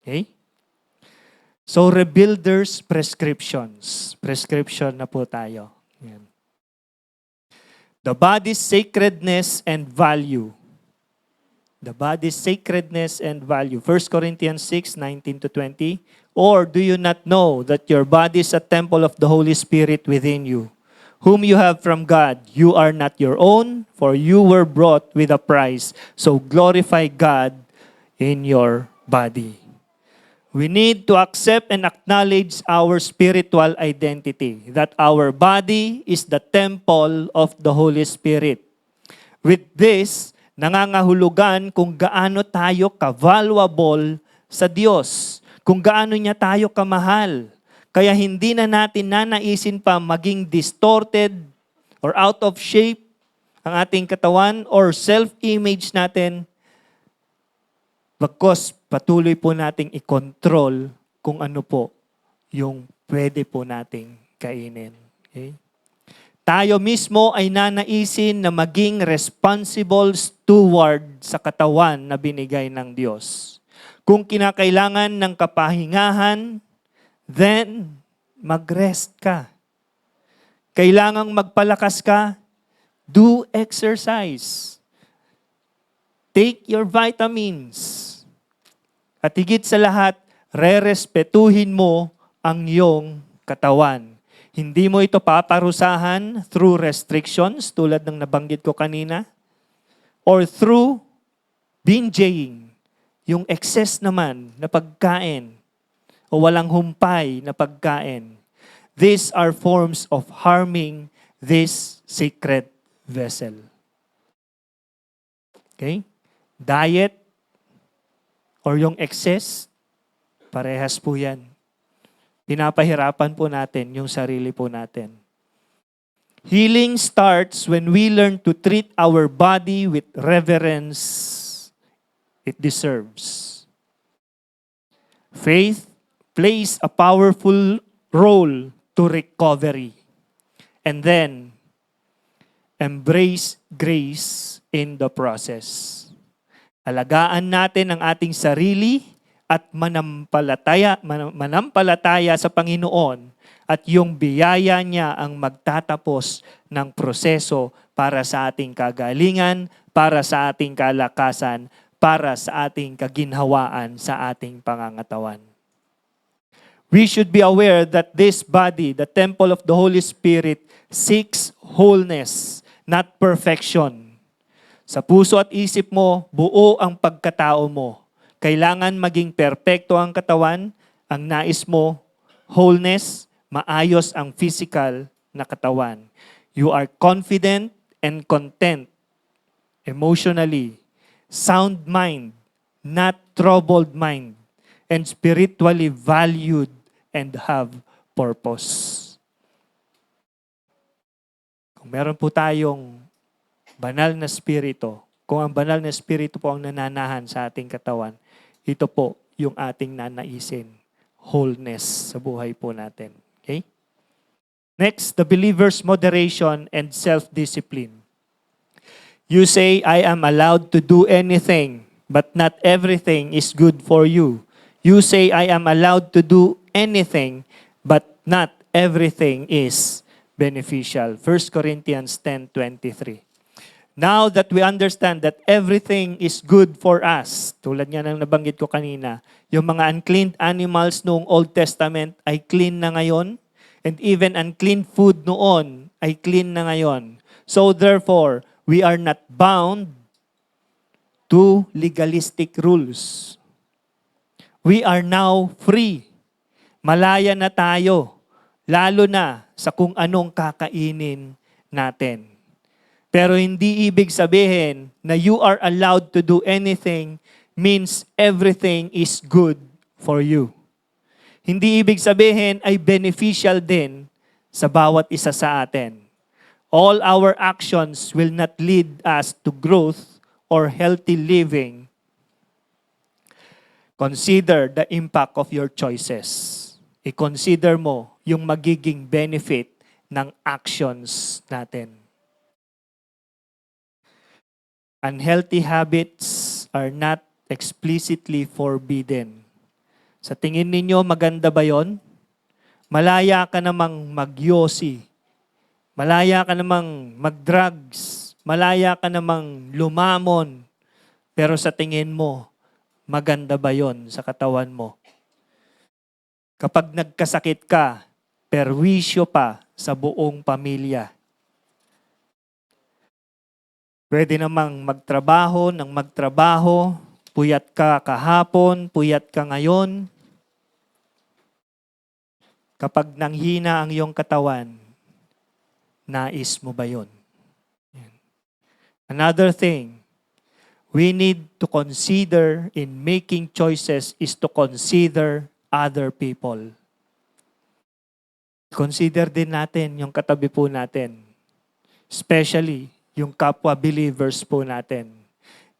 Okay? So, rebuilder's prescriptions. Prescription na po tayo. Yan. The body's sacredness and value. The body's sacredness and value. 1 Corinthians 6:19-20. Or do you not know that your body is a temple of the Holy Spirit within you, whom you have from God? You are not your own, for you were bought with a price. So glorify God in your body. We need to accept and acknowledge our spiritual identity, that our body is the temple of the Holy Spirit. With this, nangangahulugan kung gaano tayo ka-valuable sa Diyos, kung gaano niya tayo kamahal. Kaya hindi na natin nanaisin pa maging distorted or out of shape ang ating katawan or self-image natin, bagkus patuloy po nating i-control kung ano po yung pwede po nating kainin. Okay? Tayo mismo ay nanaisin na maging responsible steward sa katawan na binigay ng Diyos. Kung kinakailangan ng kapahingahan, then mag-rest ka. Kailangang magpalakas ka, do exercise. Take your vitamins. At higit sa lahat, rerespetuhin mo ang iyong katawan. Hindi mo ito paparusahan through restrictions, tulad ng nabanggit ko kanina, or through binging, yung excess naman na pagkain, o walang humpay na pagkain. these are forms of harming this sacred vessel. Okay? Diet or yung excess, parehas po yan. Pinapahirapan po natin yung sarili po natin. Healing starts when we learn to treat our body with reverence it deserves. Faith plays a powerful role to recovery. And then, embrace grace in the process. Alagaan natin ang ating sarili at manampalataya sa Panginoon at yung biyaya niya ang magtatapos ng proseso para sa ating kagalingan, para sa ating kalakasan, para sa ating kaginhawaan sa ating pangangatawan. We should be aware that this body, the temple of the Holy Spirit, seeks wholeness, not perfection. Sa puso at isip mo, buo ang pagkatao mo. Kailangan maging perpekto ang katawan, ang nais mo, wholeness, maayos ang physical na katawan. You are confident and content emotionally, sound mind, not troubled mind, and spiritually valued and have purpose. Kung meron po tayong banal na spirito, kung ang banal na spirito po ang nananahan sa ating katawan, ito po yung ating nanaisin, wholeness sa buhay po natin. Okay? Next, the believer's moderation and self-discipline. You say, I am allowed to do anything, but not everything is good for you. You say, I am allowed to do anything, but not everything is beneficial. 1 Corinthians 10:23. Now that we understand that everything is good for us, tulad nga ng nabanggit ko kanina, yung mga unclean animals noong Old Testament ay clean na ngayon, and even unclean food noon ay clean na ngayon. So therefore, we are not bound to legalistic rules. We are now free. Malaya na tayo, lalo na sa kung anong kakainin natin. Pero hindi ibig sabihin na you are allowed to do anything means everything is good for you. Hindi ibig sabihin ay beneficial din sa bawat isa sa atin. All our actions will not lead us to growth or healthy living. Consider the impact of your choices. I-consider mo yung magiging benefit ng actions natin. Unhealthy habits are not explicitly forbidden. Sa tingin ninyo, maganda ba yon? Malaya ka namang magyosi. Malaya ka namang magdrugs. Malaya ka namang lumamon. Pero sa tingin mo, maganda ba yon sa katawan mo? Kapag nagkasakit ka, perwisyo pa sa buong pamilya. Pwede namang magtrabaho ng magtrabaho, puyat ka kahapon, puyat ka ngayon. Kapag nanghina ang iyong katawan, nais mo ba yun? Another thing, we need to consider in making choices is to consider other people. Consider din natin yung katabi po natin. Especially yung kapwa believers po natin.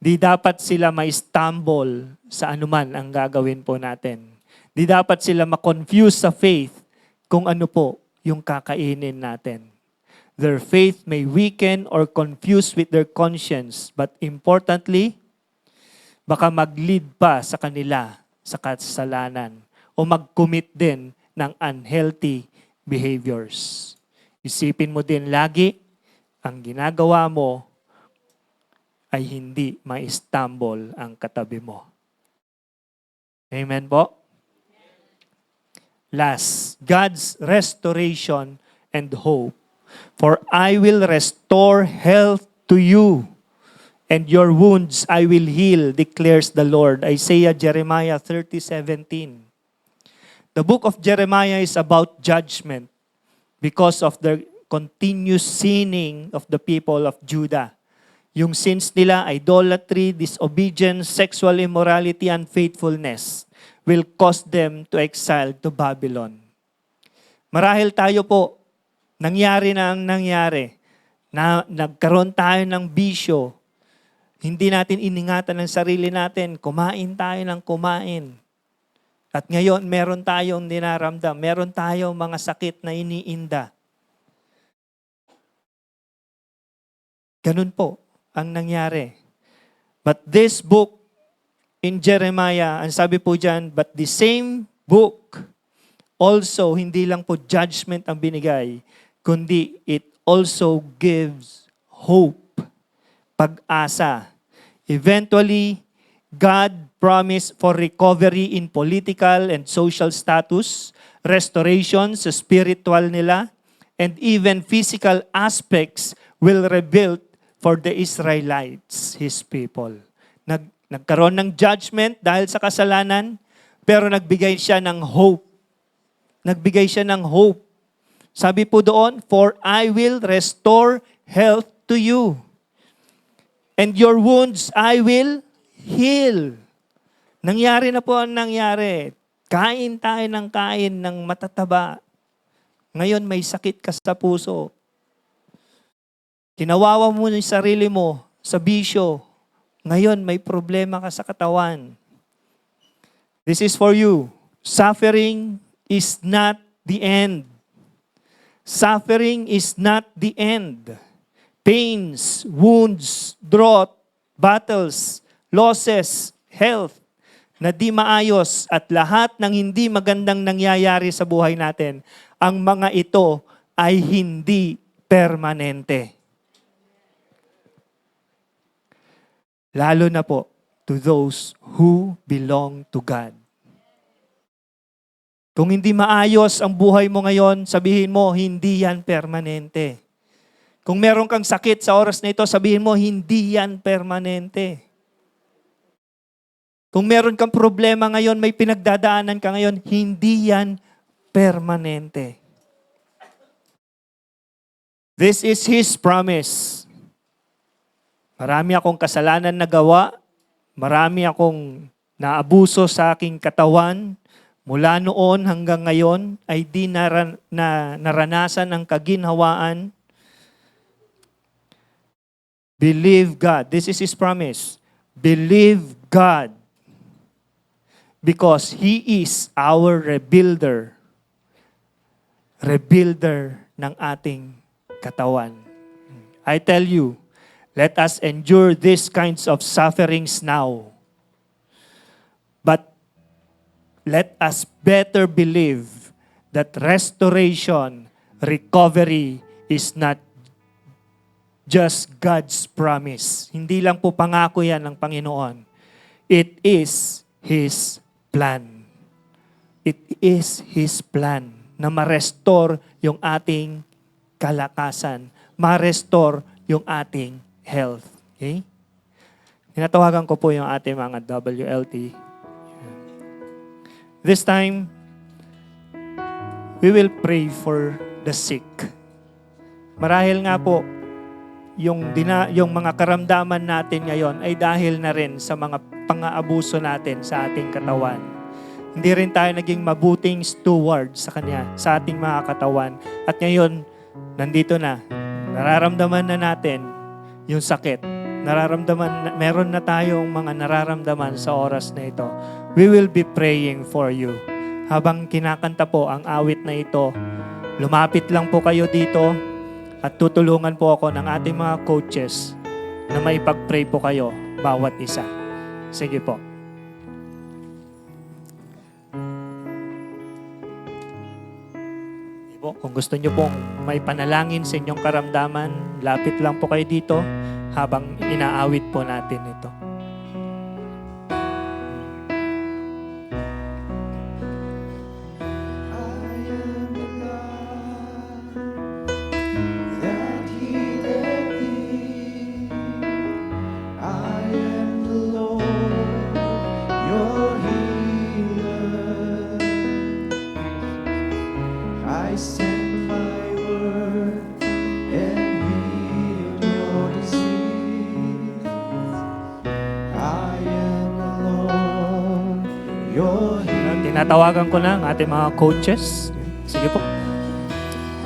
Di dapat sila ma-stumble sa anuman ang gagawin po natin. Di dapat sila ma-confuse sa faith kung ano po yung kakainin natin. Their faith may weaken or confuse with their conscience, but importantly, baka mag-lead pa sa kanila sa kasalanan o mag-commit din ng unhealthy behaviors. Isipin mo din lagi, ang ginagawa mo ay hindi ma-stumble ang katabi mo. Amen po? Last, God's restoration and hope. For I will restore health to you, and your wounds I will heal, declares the Lord. Isaiah, Jeremiah 30:17. The book of Jeremiah is about judgment. because of the continuous sinning of the people of Judah. Yung sins nila, idolatry, disobedience, sexual immorality, unfaithfulness, will cause them to exile to Babylon. Marahil tayo po, nangyari na ang nangyari, na nagkaroon tayo ng bisyo, hindi natin iningatan ng sarili natin, kumain tayo ng kumain. At ngayon, meron tayong dinaramdam, meron tayong mga sakit na iniinda. Ganun po ang nangyari. But this book in Jeremiah, ang sabi po dyan, but the same book also, hindi lang po judgment ang binigay, kundi it also gives hope, pag-asa. Eventually, God promised for recovery in political and social status, restoration sa spiritual nila, and even physical aspects will rebuild for the Israelites, His people. Nagkaroon ng judgment dahil sa kasalanan, pero nagbigay siya ng hope. Nagbigay siya ng hope. Sabi po doon, for I will restore health to you. And your wounds I will heal. Nangyari na po ang nangyari. Kain tayo ng kain ng matataba. Ngayon may sakit ka sa puso. Kinawawa mo yung sarili mo sa bisyo. Ngayon may problema ka sa katawan. This is for you. Suffering is not the end. Suffering is not the end. Pains, wounds, drought, battles, losses, health, na di maayos at lahat ng hindi magandang nangyayari sa buhay natin, ang mga ito ay hindi permanente. Lalo na po to those who belong to God. Kung hindi maayos ang buhay mo ngayon, sabihin mo, hindi yan permanente. Kung meron kang sakit sa oras na ito, sabihin mo, hindi yan permanente. Kung meron kang problema ngayon, may pinagdadaanan ka ngayon, hindi yan permanente. This is His promise. Marami akong kasalanan na gawa, marami akong naabuso sa aking katawan, mula noon hanggang ngayon ay di naranasan ang kaginhawaan. Believe God. This is His promise. Believe God. Because He is our rebuilder. Rebuilder ng ating katawan. I tell you, let us endure these kinds of sufferings now. But let us better believe that restoration, recovery is not just God's promise. Hindi lang po pangako yan ng Panginoon. It is His plan. It is His plan na ma-restore yung ating kalakasan, ma-restore yung ating health. Okay? Tinatawagan ko po yung ating mga WLT. This time, we will pray for the sick. Marahil nga po, yung mga karamdaman natin ngayon ay dahil na rin sa mga pang-aabuso natin sa ating katawan. Hindi rin tayo naging mabuting steward sa Kanya, sa ating mga katawan. At ngayon, nandito na. Nararamdaman na natin yung sakit. Meron na tayong mga nararamdaman sa oras na ito. We will be praying for you. Habang kinakanta po ang awit na ito, lumapit lang po kayo dito at tutulungan po ako ng ating mga coaches na maipag-pray po kayo bawat isa. Sige po. Kung gusto nyo pong may panalangin sa inyong karamdaman, lapit lang po kayo dito habang inaawit po natin ito. I send my Tinatawagan ko na ang ating mga coaches. Sige po.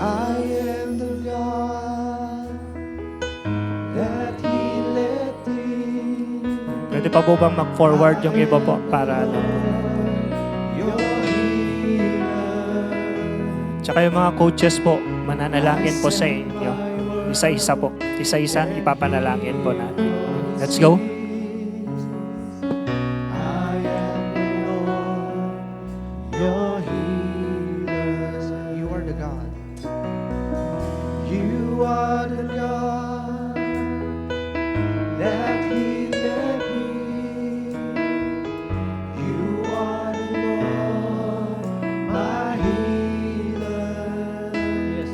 I am the God that He led thee. Pwede pa po bang mag-forward yung iba po para Your healer. Tsaka yung mga coaches po, mananalangin po sa inyo. Isa-isa po. Isa-isa, ipapanalangin po natin. Let's go. I am the Lord, your healer. You are the God. You are the God that healed me. You are the Lord, my healer. Yes,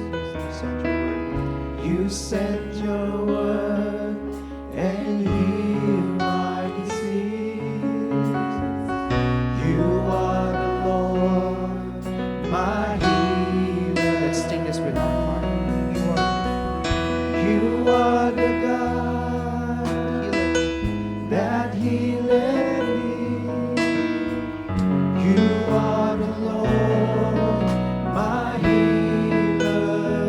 You sent your word and healed my disease. You are the Lord, my healer. Let's sing this with our heart. You are the God that healed me. You are the Lord, my healer.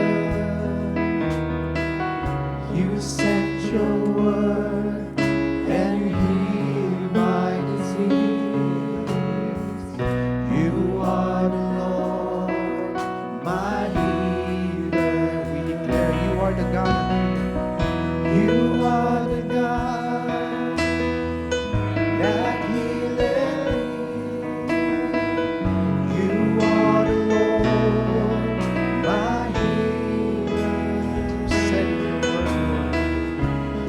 You sent your word and you healed my disease. You are the Lord, my healer. We declare you are the God. You are the God that healed me. You are the Lord, my healer.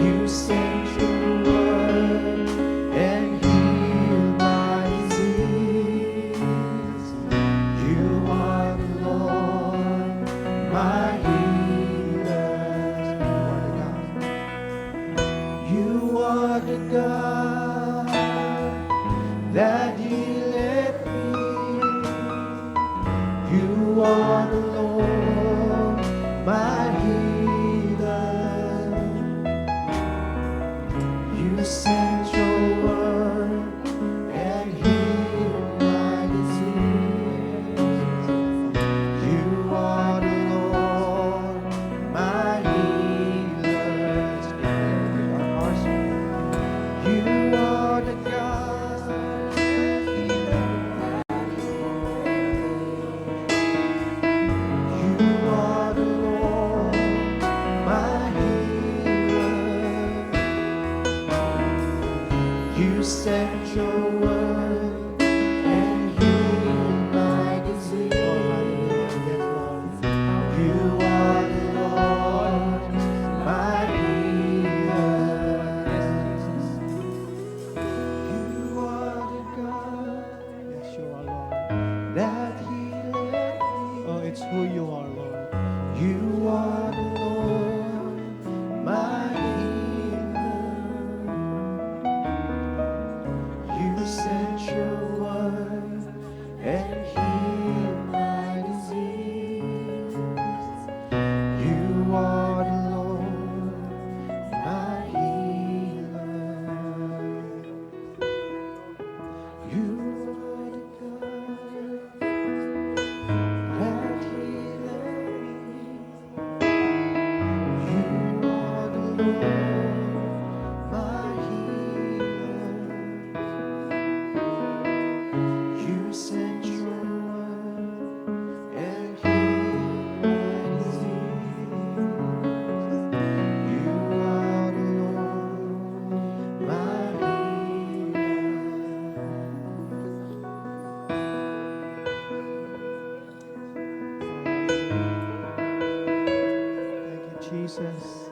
You sent your word and healed my disease. You are the Lord, my healer. You are the God that healed me. You are the Lord, my healer. You sent your word and healed my disease. You are the Lord, my healer. You are the God. You are the Lord, my healer. You sent your word and healed my disease. You are the Lord, my healer. You are the God Yes, you are, Lord. that healed me. Oh, it's who you are, Lord. You are the Lord, my healer. You sent your word and healed my disease. You are the Lord, my healer. You are the God that healed me. You are the Lord, my healer. You sent your word and healed my disease. You are the Lord, my healer. Thank you, Jesus.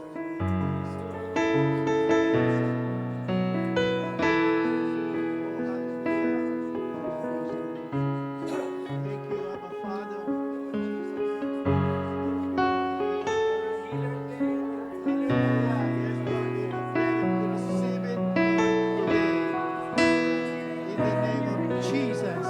Thank you, Abba Father. Receive it today. In the name of Jesus.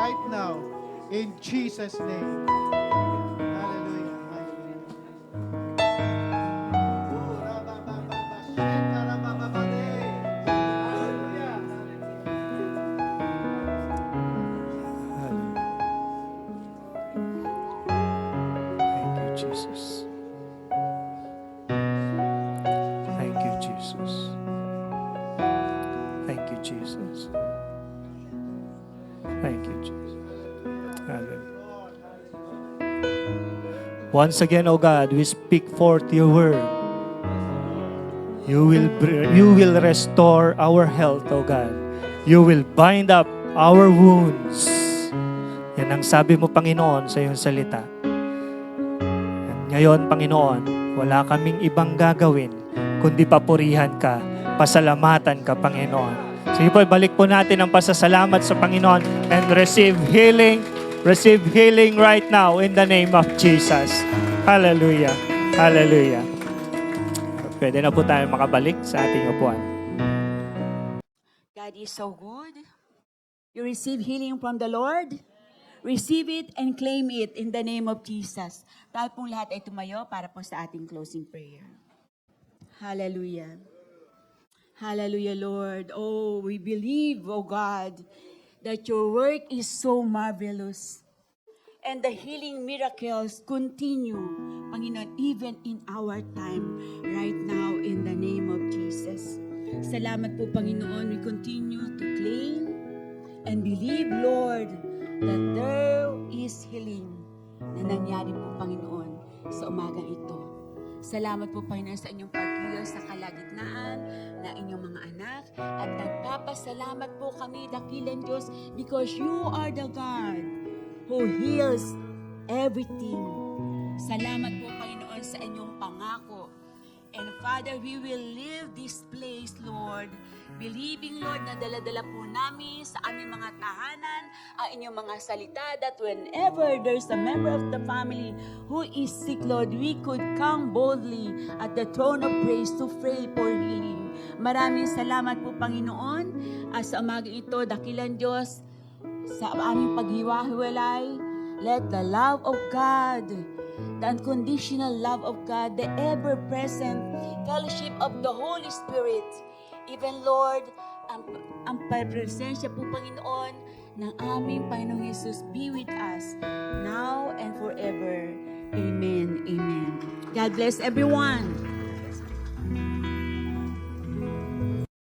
right now. In Jesus' name. Hallelujah. Hallelujah. Oh, rabababa, sheta, rabababade. Hallelujah. Thank you, Jesus. Thank you, Jesus. Thank you, Jesus. Thank you, Jesus. Hallelujah. Once again, O God, we speak forth your word. You will restore our health, O God. You will bind up our wounds. Yan ang sabi mo, Panginoon, sa iyong salita. At ngayon, Panginoon, wala kaming ibang gagawin kundi papurihan ka, pasalamatan ka, Panginoon. Sige po, balik po natin ang pasasalamat sa Panginoon and receive healing right now in the name of Jesus. Hallelujah. Hallelujah. Pwede na po tayo makabalik sa ating upuan. God is so good. You receive healing from the Lord. Receive it and claim it in the name of Jesus. Tayo pong lahat ay tumayo para po sa ating closing prayer. Hallelujah. Hallelujah, Lord. Oh, we believe, oh God, that your work is so marvelous. And the healing miracles continue, Panginoon, even in our time right now in the name of Jesus. Salamat po, Panginoon. We continue to claim and believe, Lord, that there is healing na nangyari po, Panginoon, sa umagang ito. Salamat po, Panginoon, sa inyong pagkilos sa kalagitnaan na inyong mga anak. At nagpapasalamat po kami, dakilang Diyos, because you are the God who heals everything. Salamat po, Panginoon, sa inyong pangako. And Father, we will leave this place, Lord, believing, Lord, na dala-dala po namin sa aming mga tahanan ang inyong mga salita, that whenever there's a member of the family who is sick, Lord, we could come boldly at the throne of grace to pray for healing. Maraming salamat po, Panginoon, sa umaga ito, dakilang Diyos, sa aming paghiwa-hiwalay. Let the love of God, the unconditional love of God, the ever-present fellowship of the Holy Spirit, even Lord, ang presensya po, Panginoon, ng aming Panginoong Jesus be with us now and forever. Amen. Amen. God bless everyone.